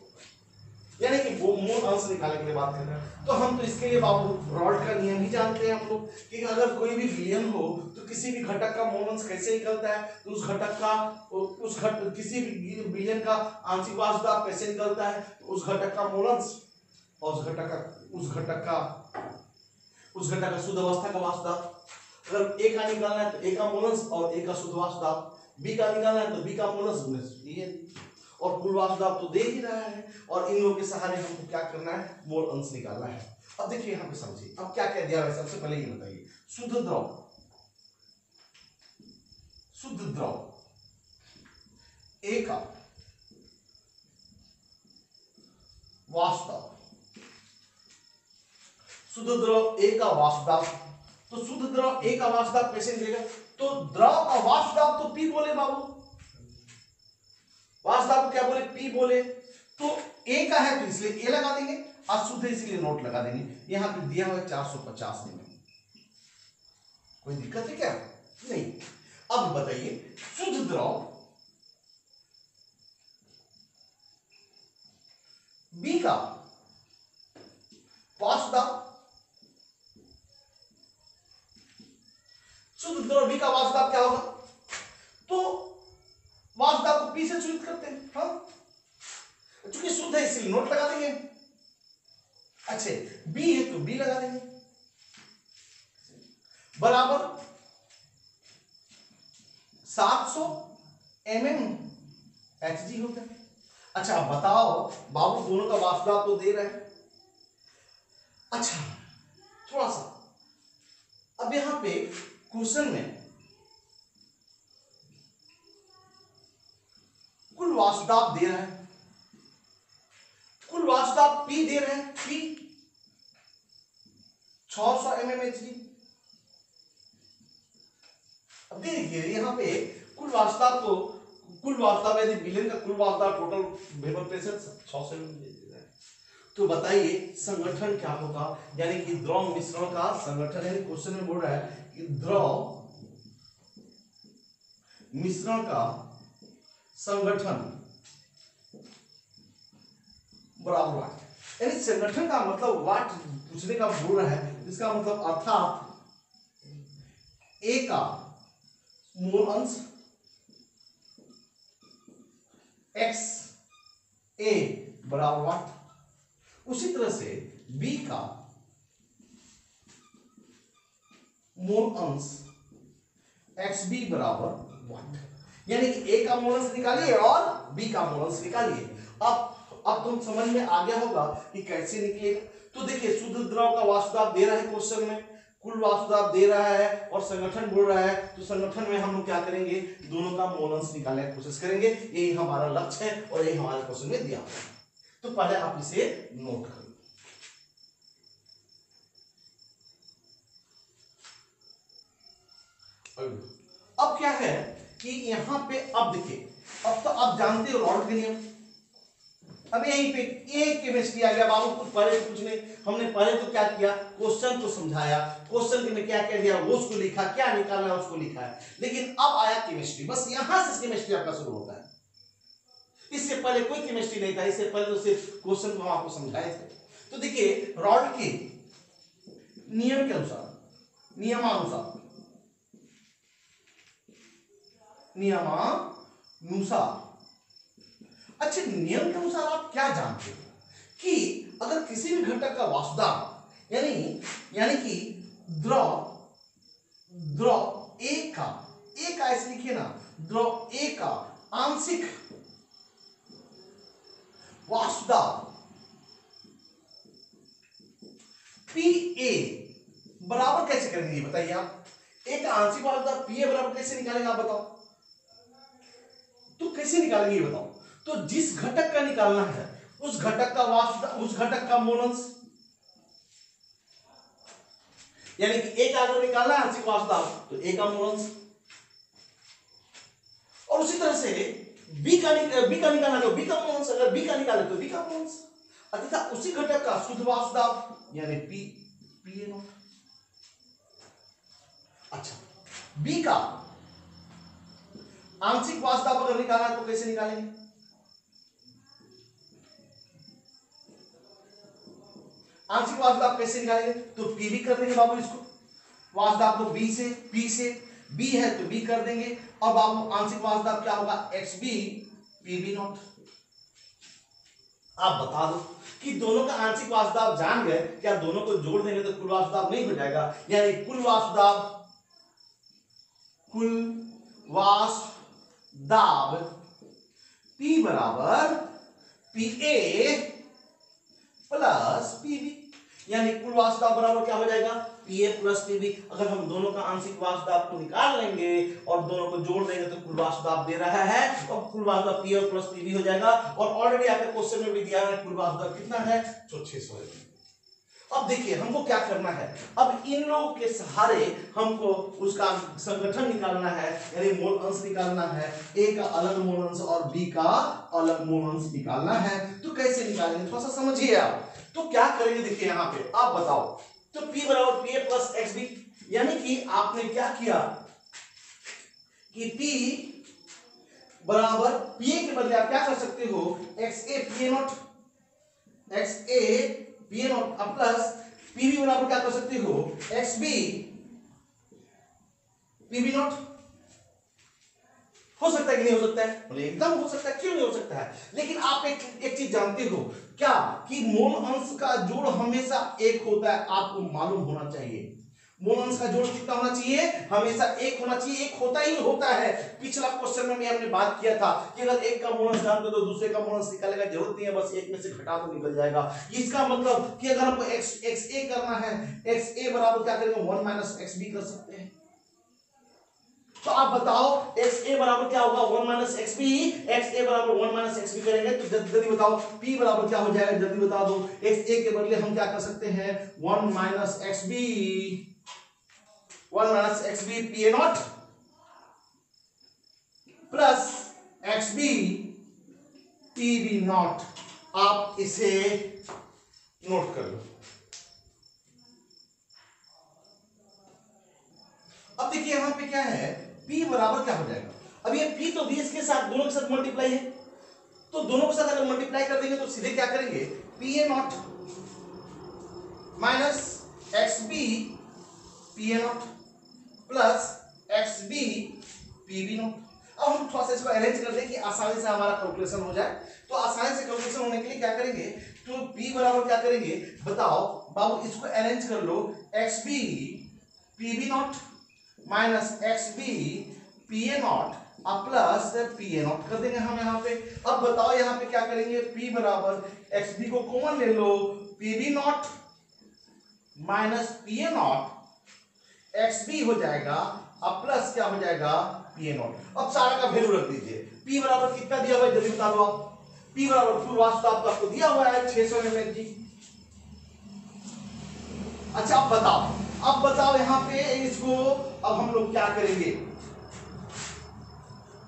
यानी कि वो मोल अंश निकालने के लिए बात कर रहे हैं। तो हम तो इसके लिए बाबू रॉड का नियम ही जानते हैं हम लोग कि अगर कोई भी विलयन हो तो किसी भी घटक का मोल अंश कैसे निकलता है, तो उस घटक का किसी भी विलयन का आंशिक वाष्प दाब कैसे निकलता है, तो उस घटक का मोल अंश और उस घटक का शुद्ध अवस्था का वाष्प दाब। अगर ए का निकालना है तो ए का मोल अंश और ए का शुद्ध वाष्प दाब, बी का निकालना है तो बी का मोल अंश, ये और कुल वाष्प दाब तो दे ही रहा है, और इन लोगों के सहारे हमको क्या करना है, मोल अंश निकालना है। अब देखिए यहाँ पे समझिए, अब क्या क्या दिया है सबसे पहले ये बताइए। शुद्ध द्रव ए का वाष्प दाब, शुद्ध द्रव ए का वाष्प दाब, तो शुद्ध द्रव ए का वाष्प दाब कैसे मिलेगा, तो द्रव का वाष्प दाब तो पी बोले बाबू, वाष्प दाब को क्या बोले, पी बोले। तो ए का है तो इसलिए ए लगा देंगे, अशुद्ध है इसलिए नोट लगा देंगे। यहां पे दिया हुआ है 450 mm, कोई दिक्कत है क्या, नहीं। अब बताइए शुद्ध द्रव बी का वाष्प दाब, शुद्ध द्रव बी का वाष्प दाब क्या होगा, तो वाष्प दाब को पी से सूचित करते हैं, हाँ चूंकि शुद्ध है इसलिए नोट लगा देंगे। अच्छे बी है तो बी लगा देंगे, बराबर 700 mmHg होता है। अच्छा अब बताओ बाबू दोनों का वाष्प दाब तो दे रहे हैं। अच्छा थोड़ा सा अब यहां पे क्वेश्चन में कुल वाष्प दाब दे रहा है, कुल वाष्प दाब पी दे रहे हैं, पी 600 mmHg। अब देखिए यहां पे कुल वाष्प दाब यदि विलयन का कुल वाष्प दाब टोटल वेपर प्रेशर 600 mmHg है, तो बताइए संगठन क्या होगा, यानी कि द्रव मिश्रण का संगठन, यानी क्वेश्चन में बोल रहा है कि द्रव मिश्रण का संगठन बराबर वाट, यानी संगठन का मतलब वाट पूछने का बोल रहा है, इसका मतलब अर्थात ए का मोल अंश एक्स ए बराबर वाट, उसी तरह से बी का मोल अंश एक्स बी बराबर वाट, यानी कि ए का मोल अंश निकालिए और बी का मोल अंश निकालिए। अब तुम समझ में आ गया होगा कि कैसे निकलेगा। तो देखिए शुद्ध द्रव का वाष्प दाब दे रहा है क्वेश्चन में, कुल वाष्प दाब दे रहा है और संगठन बोल रहा है, तो संगठन में हम लोग क्या करेंगे, दोनों का मोल अंश निकालने की कोशिश करेंगे, यही हमारा लक्ष्य है और यही हमारे क्वेश्चन में दिया हुआ है। तो पहले आप इसे नोट करो। अब क्या है कि यहां पे अब देखिए, अब तो आप जानते हो रॉड के नियम। अब यहीं पे एक केमिस्ट्री आ गया बाबू, कुछ पहले कुछ नहीं, हमने पहले तो क्या किया, क्वेश्चन को समझाया, क्वेश्चन में क्या क्या दिया वो उसको लिखा, क्या निकालना है उसको लिखा है। लेकिन अब आया केमिस्ट्री, बस यहां से केमिस्ट्री आपका शुरू होता है। इससे पहले कोई केमिस्ट्री नहीं था, इससे पहले तो सिर्फ क्वेश्चन को हम आपको समझाए थे। तो देखिए रॉड के नियम के अनुसार, नियमानुसार नियमानुसार। अच्छे नियम के अनुसार आप क्या जानते हो कि अगर किसी भी घटक का वाष्पदाब यानी कि द्रव ए का ऐसे लिखिए ना, द्रव ए का आंशिक वाष्पदाब PA बराबर कैसे करेंगे ये बताइए आप। ए का आंशिक वाष्पदाब PA बराबर कैसे निकालेंगे आप बताओ, तो कैसे निकालेंगे ये बताओ। तो जिस घटक का निकालना है उस घटक का वाष्पदाब, उस घटक का मोल अंश, यानी कि ए का अगर निकालना है आंशिक वाष्पदाब तो ए का मोल अंश, और उसी तरह से बी का निकालना तो बी का मोल अंश, अगर बी का निकाले तो बी का मोल अंश, तथा उसी घटक का शुद्ध वाष्पदाब यानी PA नॉट। अच्छा, बी का आंशिक वाष्पदाब अगर निकालना है तो कैसे निकालेंगे, आंशिक वाष्पदाब कैसे निकालेंगे, तो PB कर देंगे बाबू, इसको वाष्पदाब को B से B है तो B कर देंगे, और बाबू आंशिक वाष्पदाब क्या होगा XB PB नॉट। आप बता दो कि दोनों का आंशिक वाष्पदाब जान गए, क्या दोनों को जोड़ देंगे तो कुल वाष्पदाब नहीं हो जाएगा, यानी कुल वाष्पदाब P बराबर PA प्लस PB, यानी कुल वाष्पदाब बराबर क्या हो जाएगा PA प्लस PB। अगर हम दोनों का आंशिक वाष्पदाब को निकाल लेंगे और दोनों को जोड़ देंगे तो कुल वाष्पदाब दे रहा है, और कुल वाष्पदाब PA प्लस PB हो जाएगा। और ऑलरेडी आपके क्वेश्चन में भी दिया है कुल वाष्पदाब कितना है, तो 600 है। अब देखिए हमको क्या करना है, अब इन लोगों के सहारे हमको उसका संगठन निकालना है, यानी मोल अंश निकालना है। ए का अलग मोल अंश और बी का अलग मोल अंश निकालना है। तो कैसे निकालेंगे थोड़ा सा समझिए आप। तो क्या करेंगे देखिए यहाँ पे आप बताओ, तो P बराबर PA प्लस XB, यानी कि आपने क्या किया कि P बराबर PA के बदले आप क्या कर सकते हो XA PA not, PA not plus PB बराबर क्या कर सकते हो XB PB नॉट। हो सकता है कि नहीं हो सकता है, बोले एकदम हो सकता है, क्यों नहीं हो सकता है। लेकिन आप एक चीज जानते हो क्या कि मोल अंश का जोड़ हमेशा एक होता है, आपको मालूम होना चाहिए। मोल अंश का जोड़ कितना होना चाहिए, हमेशा एक होना चाहिए, एक होता ही होता है। पिछला क्वेश्चन में हमने बात किया था कि अगर एक का मोल अंश जानते हो तो दूसरे का मोल अंश निकालने की जरूरत नहीं है, बस एक में से घटा तो निकल जाएगा। इसका मतलब कि अगर हमको XA करना है, XA बराबर क्या करेंगे 1 माइनस XB कर सकते हैं। तो आप बताओ XA बराबर क्या होगा 1 माइनस XB, XA बराबर 1 माइनस XB करेंगे तो जल्दी बताओ P बराबर क्या हो जाएगा, जल्दी बता दो। XA के बदले हम क्या कर सकते हैं 1 minus XB PA not plus XB PB not. आप इसे नोट कर लो। अब देखिए यहां पे क्या है, P बराबर क्या हो जाएगा, अब ये P तो BS के साथ दोनों के साथ मल्टीप्लाई है, तो दोनों के साथ अगर मल्टीप्लाई कर देंगे तो सीधे क्या करेंगे PA not minus XB PA not plus XB PB not. अब हम थोड़ा सा इसको अरेंज कर दें कि आसानी से हमारा कैलकुलेशन हो जाए। तो आसानी से कैलकुलेशन होने के लिए क्या करेंगे, तो P बराबर क्या करेंगे बताओ बाबू, इसको अरेंज कर लो XB PB not minus XB PA not plus PA not कर देंगे हम यहाँ पे। अब बताओ यहाँ पे क्या करेंगे, P बराबर XB को कॉमन ले लो, PB not minus PA not XB हो जाएगा, अब प्लस क्या हो जाएगा PA नॉट। अब सारा का वैल्यू रख दीजिए। P बराबर कितना दिया हुआ है जल्दी बता दो आप। P बराबर कुल वाष्पदाब आपको दिया हुआ है 600 mg। अच्छा अब बताओ यहाँ पे इसको अब हम लोग क्या करेंगे,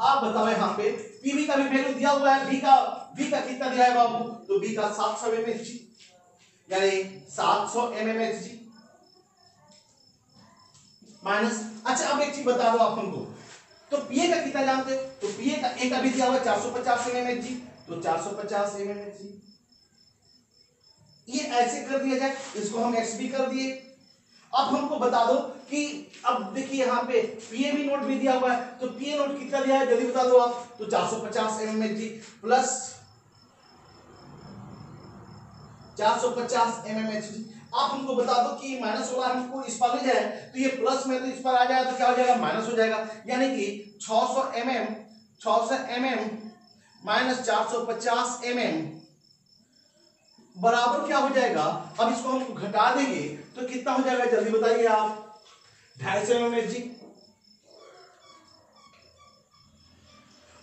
आप बताओ यहाँ पे PB का भी वैल्यू दिया हुआ है, B का कितना दिया है बाबू, तो B का 700 mg, यानी 700 mmHg माइनस। अच्छा अब एक चीज बता दो आप हमको, तो PA का कितना जानते, तो PA का A का भी दिया हुआ है 450 mmHg, तो 450 mmHg। ये ऐसे कर दिया जाए, इसको हम XB कर दिए। अब हमको बता दो कि अब देखिए यहाँ पे पीए भी नोट भी दिया हुआ है, तो पीए नोट कितना दिया है जल्दी बता दो आप। तो 450 mmHg प्लस 450 mmHg। आप हमको बता दो कि माइनस वाला हमको इस पर ले जाए तो ये प्लस में, तो इस पर आ जाएगा तो क्या हो जाएगा माइनस हो जाएगा, यानी कि 600 mm माइनस 450 mm बराबर क्या हो जाएगा। अब इसको हम घटा देंगे तो कितना हो जाएगा जल्दी बताइए आप। 250 mmHg।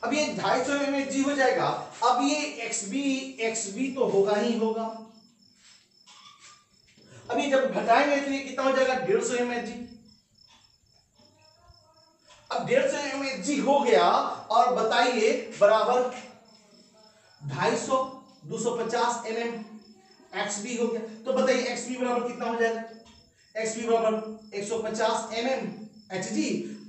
अब ये 250 mmHg हो जाएगा। अब ये XB तो होगा ही होगा। अब ये जब घटाएंगे तो ये कितना हो जाएगा 150 mmHg। अब 150 mmHg हो गया और बताइए बराबर 250 250 mm XB हो गया। तो बताइए XB बराबर कितना हो जाएगा। XB बराबर 150 mmHg।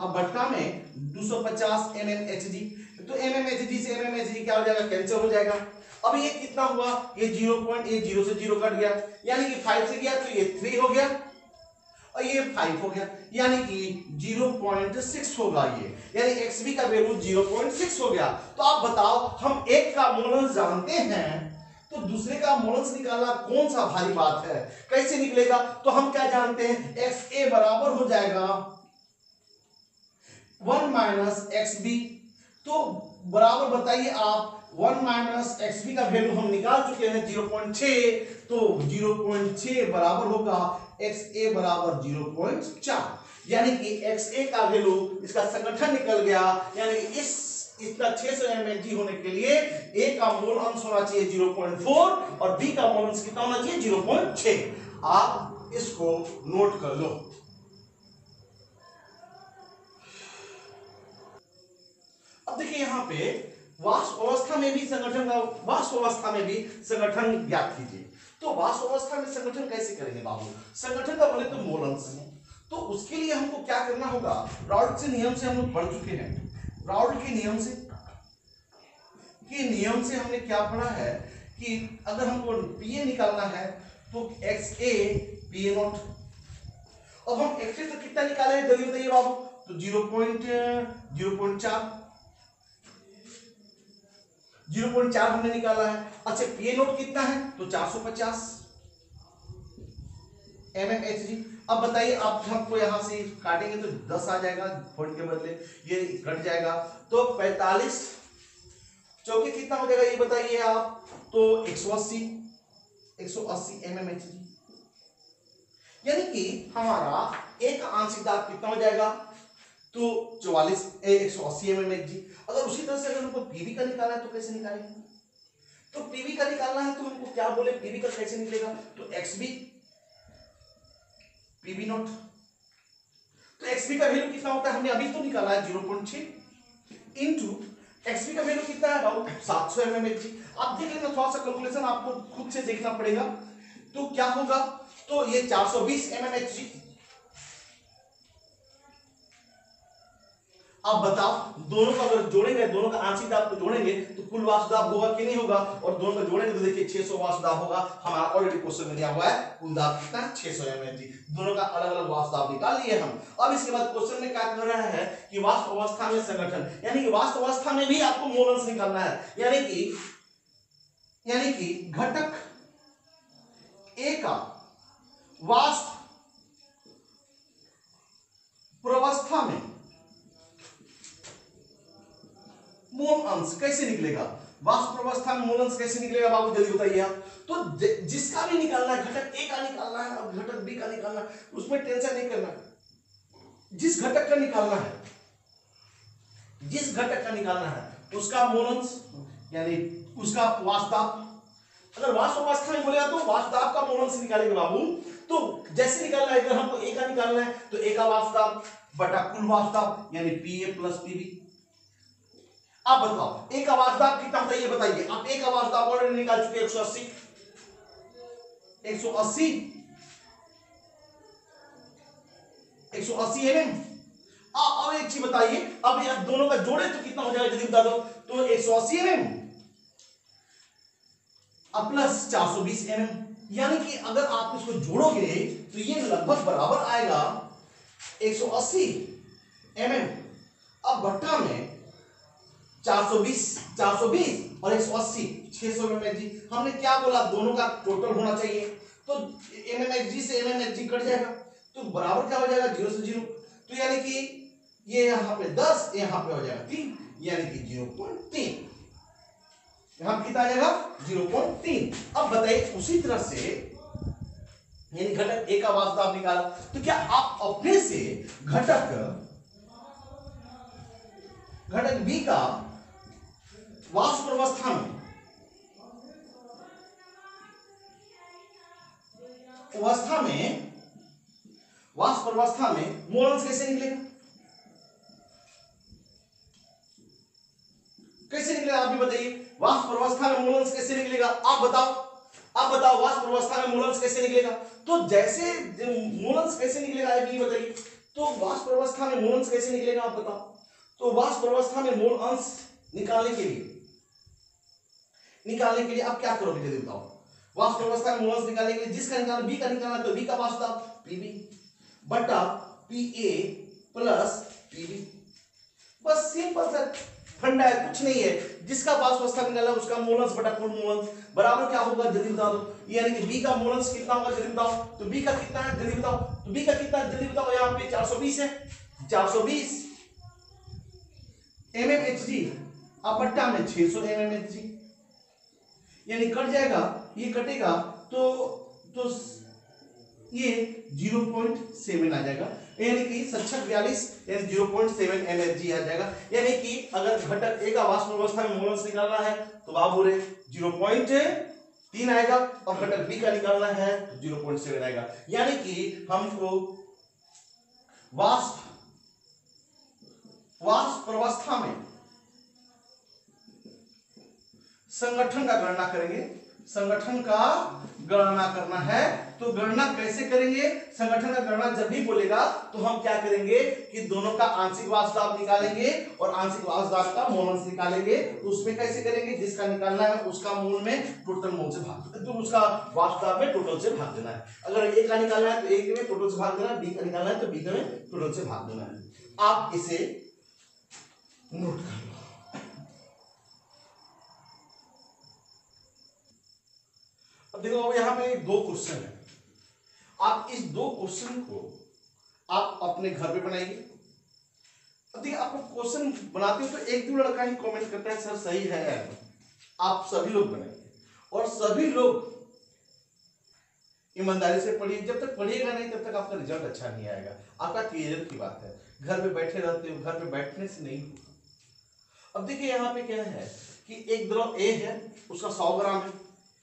अब भट्टा में 250 mmHg, तो mmHg से mmHg क्या हो जाएगा कैंसिल हो जाएगा। अब ये कितना हुआ, ये 0 से 0 कट गया, यानी कि 5 से गया तो ये 3 हो गया और ये 5 हो गया, यानी कि 0.6 होगा ये, यानी XB का वैल्यू 0.6 हो गया। तो आप बताओ हम एक का मोलन्स जानते हैं तो दूसरे का मोलन्स निकालना कौन सा भारी बात है, कैसे निकलेगा। तो हम क्या जानते हैं XA बराबर हो जाएगा 1 माइनस XB। तो बराबर बताइए आप 1 माइनस XB का वैल्यू हम निकाल चुके हैं 0.6, तो 0.6 बराबर होगा XA बराबर 0.4, यानी कि XA का वैल्यू इसका संगठन निकल गया, यानी इसका 600 mmHg होने के लिए A का मोल अंश होना चाहिए 0.4 और B का मोल अंश कितना होना चाहिए 0.6। आप इसको नोट कर लो। अब देखिए यहाँ पे वाष्प अवस्था में भी संगठन ज्ञात कीजिए। तो वाष्प अवस्था में संगठन कैसे करेंगे बाबू, संगठन का बोले तो मोल अंश है, तो उसके लिए हमको क्या करना होगा। राउल्ट के नियम से हम लोग पढ़ चुके हैं। राउल्ट के नियम से हमने क्या पढ़ा है कि अगर हमको पीए निकालना है तो XA पीए नॉट। अब हम XA तो कितना निकाले हैं जल्दी बताइए बाबू। तो 0.4 हमने निकाला है। अच्छा पीए नोट कितना है तो 450 mmHg। अब बताइए आप हमको यहां से काटेंगे तो 10 आ जाएगा, पॉइंट के बदले ये कट जाएगा, तो 45 चौके कितना हो जाएगा ये बताइए आप। तो 180 mmHg, यानी कि हमारा एक आंशिक दाब कितना हो जाएगा तो 180 mmHg। अगर उसी तरह से अगर हमको पीवी का निकालना है तो कैसे निकालेंगे। तो पीवी का निकालना है तो हमको क्या बोले, पीवी का कैसे निकलेगा। तो XB पीवी नॉट। तो XB का वैल्यू कितना होता है हमने अभी तो निकाला है 0.6 इंटू XB का वैल्यू कितना है बाबू 700 mmHg। आप देख लेना, थोड़ा सा कैलकुलेशन आपको खुद से देखना पड़ेगा। तो क्या होगा, तो ये 420 mmHg। अब बताओ दोनों का अगर जोड़ेंगे, दोनों का आंशिक दाब को जोड़ेंगे तो कुल वाष्प दाब होगा कि नहीं होगा, और दोनों का जोड़ेंगे तो देखिए 600 वाष्प दाब होगा। हमारा ऑलरेडी क्वेश्चन में दिया हुआ है कुल दाब कितना 600 mmHg। दोनों का अलग अलग वाष्प दाब निकाल लिए हम। अब इसके बाद क्वेश्चन में क्या कर रहा है कि वाष्प अवस्था में संगठन, यानी कि वाष्प अवस्था में भी आपको मोल अंश निकालना है, यानी कि घटक A का वाष्प प्रवस्था में मोल अंश कैसे निकलेगा। वाष्प प्रवस्था में मोल अंश कैसे निकलेगा बाबू जल्दी बताइए आप। तो जिसका भी निकालना है, घटक A का निकालना है और घटक B का निकालना है, उसमें टेंशन नहीं करना। जिस घटक का निकालना है उसका मोल अंश यानी उसका वाष्प दाब। अगर वाष्प अवस्था में बोलेगा तो वाष्प दाब का मोल अंश निकालेंगे बाबू। तो जैसे निकालना है, अगर हमको A का निकालना है तो A का वाष्प दाब बटा कुल वाष्प दाब यानी PA प्लस PB। आप बताओ A का वाष्प दाब कितना होता है ये बताइए। आप A का वाष्प दाब ऑलरेडी निकाल चुके 180 mm। अब एक चीज बताइए, अब ये दोनों का जोड़े तो कितना हो जाएगा जल्दी बता दो। तो 180 mm अब प्लस 420 mm, यानी कि अगर आप इसको जोड़ोगे तो ये लगभग बराबर आएगा 180 mm। अब भट्टा में 420 और 180 600 mmHg। हमने क्या बोला, दोनों का टोटल होना चाहिए, तो mmHg से mmHg कट जाएगा तो बराबर क्या हो जाएगा, 0 से 0। तो यानी कि ये यहां पे 10, यहां पे हो जाएगा 3, यानी कि 0.3। यहां कितना आ जाएगा, 0.3। अब बताइए उसी तरह से यानी घटक ए का वास्तव निकाला, तो क्या आप अपने से घटक बी का वाष्प अवस्था में मोल अंश कैसे निकलेगा, कैसे निकलेगा आप भी बताइए। वाष्प अवस्था में मोल अंश कैसे निकलेगा, आप बताओ वाष्प अवस्था में मोल अंश कैसे निकलेगा। तो जैसे मोल अंश कैसे निकलेगा ये बताइए। तो वाष्प अवस्था में मोल अंश कैसे निकलेगा आप बताओ। तो वाष्प अवस्था में मोल अंश निकालने के लिए आप क्या करोगे जल्दी बताओ। वाष्प अवस्था में मोल अंश निकालने के लिए जिसका निकालना बी का निकालना, तो बी का वाष्प दाब पीबी बटा पीए प्लस पीबी। बस सिंपल सा फंडा है, कुछ नहीं है। जिसका वाष्प अवस्था निकाला उसका मोल अंश बटा कुल मोल अंश बराबर क्या होगा जल्दी बता दो। यानी कि बी का मोल अंश कितना होगा जल्दी बताओ। तो बी का कितना है जल्दी बताओ। तो बी का कितना है जल्दी बताओ। यहाँ पे 420 है, 420 mmHg अब बट्टा में 600 mmHg, यानी कट जाएगा, ये कटेगा तो ये 0.7 आ जाएगा, यानी कि 46 यानी 0.7 mmHg आ जाएगा। यानी कि अगर घटक ए का वाष्प अवस्था में मोल अंश निकालना है तो आप बोले 0.3 आएगा, और घटक बी का निकालना है तो 0.7 आएगा। यानी कि हमको वाष्प अवस्था में संगठन का गणना करेंगे, संगठन का गणना करना है। तो गणना कैसे करेंगे, संगठन का गणना जब भी बोलेगा तो हम क्या करेंगे कि दोनों का आंशिक वाष्प दाब निकालेंगे और आंशिक वाष्प दाब का मोल अंश निकालेंगे। तो उसमें कैसे करेंगे, जिसका निकालना है उसका मूल में टोटल मोल से भाग, तो उसका वाष्प दाब में टोटल से भाग देना है। अगर ए का निकालना है तो ए में टोटल से भाग देना है, बी का निकालना है तो बी में टोटल से भाग देना है। आप इसे नोट कर लो। अब देखो अब यहाँ पे 2 क्वेश्चन है। आप इस 2 क्वेश्चन को आप अपने घर पे बनाइए। अब देखिए आपको क्वेश्चन बनाते हो तो एक दो लड़का ही कमेंट करता है सर सही है। आप सभी लोग बनाइए और सभी लोग ईमानदारी से पढ़िए। जब तक पढ़िएगा नहीं तब तक आपका रिजल्ट अच्छा नहीं आएगा। आपका क्लियर की बात है, घर पे बैठे रहते हो, घर पे बैठने से नहीं होगा। अब देखिए यहाँ पे क्या है कि एक द्रव ए है, उसका 100 ग्राम है,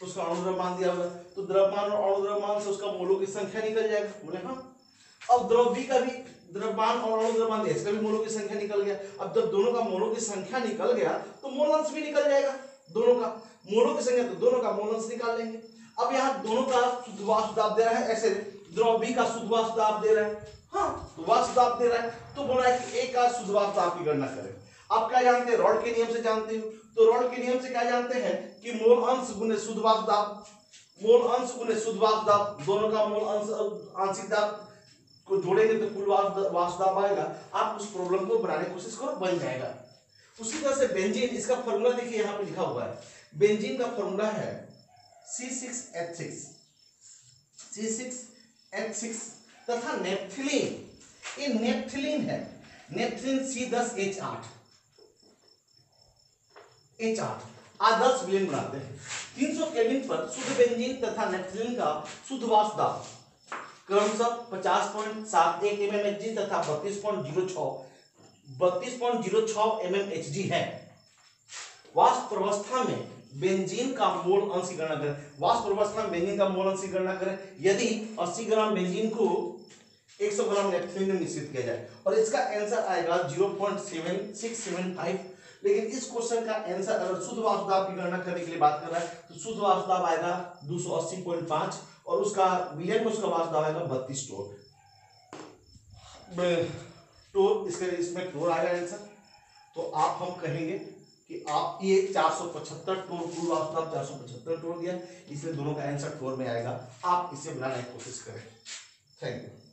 उसका अणुद्रव्यमान दिया हुआ है, तो द्रव्यमान और अणुद्रव्यमान से उसका मोलों की संख्या निकल जाएगा। बोले हाँ। अब द्रव बी का भी द्रव्यमान और अणुद्रव्यमान दिया, इसका भी मोलों की संख्या निकल गया। अब जब दोनों का मोलों की संख्या निकल गया तो मोल अंश भी निकल जाएगा। दोनों का मोलों की संख्या, तो दोनों का मोल अंश निकाल लेंगे। अब यहाँ दोनों का शुद्ध वाष्प दाब दे रहा है, ऐसे द्रव बी का शुद्ध वाष्प दाब दे रहा है, हाँ तो वाष्प दाब दे रहा है, तो बोला है कि ए का शुद्ध वाष्प दाब की गणना करें। आप क्या जानते हैं, रॉड के नियम से जानते हो। तो रॉड के नियम से क्या जानते हैं कि मोल अंश गुने शुद्ध वाष्प दाब, मोल अंश गुने शुद्ध वाष्प दाब, दोनों का मोल अंश आंशिक दाब को जोड़ेंगे तो कुल वाष्प दाब आएगा। आप उस प्रॉब्लम को बनाने की कोशिश करो, बन जाएगा। उसी तरह से बेंजीन, इसका फॉर्मूला देखिए यहाँ पे लिखा हुआ है। बेंजीन का फॉर्मूला है C6H6 तथा नेप्थलीन, ये नेप्थलीन है, नेप्थलीन C10H8 आदर्श विलयन बनाते हैं। 300 केल्विन पर शुद्ध बेंजीन तथा नेप्थलीन का शुद्ध वाष्प दाब क्रमशः 50.71 mmHg तथा 32.06 mmHg है। वाष्प अवस्था में बेंजीन का मोल अंश की गणना करें। वाष्प अवस्था में बेंजीन का मोल अंश की गणना करें यदि 80 ग्राम बेंजीन को 100 ग्राम नेप्थलीन में मिश्रित किया जाए, और इसका आंसर आएगा 0.7675। लेकिन इस क्वेश्चन का आंसर अगर शुद्ध वाष्प दाब की गणना करने के लिए बात कर रहा है तो शुद्ध वाष्प दाब आएगा 280.5 और उसका विलयन में उसका वाष्प दाब आएगा 32 टोर। इसमें टोर आएगा आंसर। तो आप हम कहेंगे कि आप ये 475 टोर कुल वास्तव आप 475 टोर दिया, इसलिए दोनों का आंसर 4 में आएगा। आप इसे बनाने की कोशिश करें। Thank you.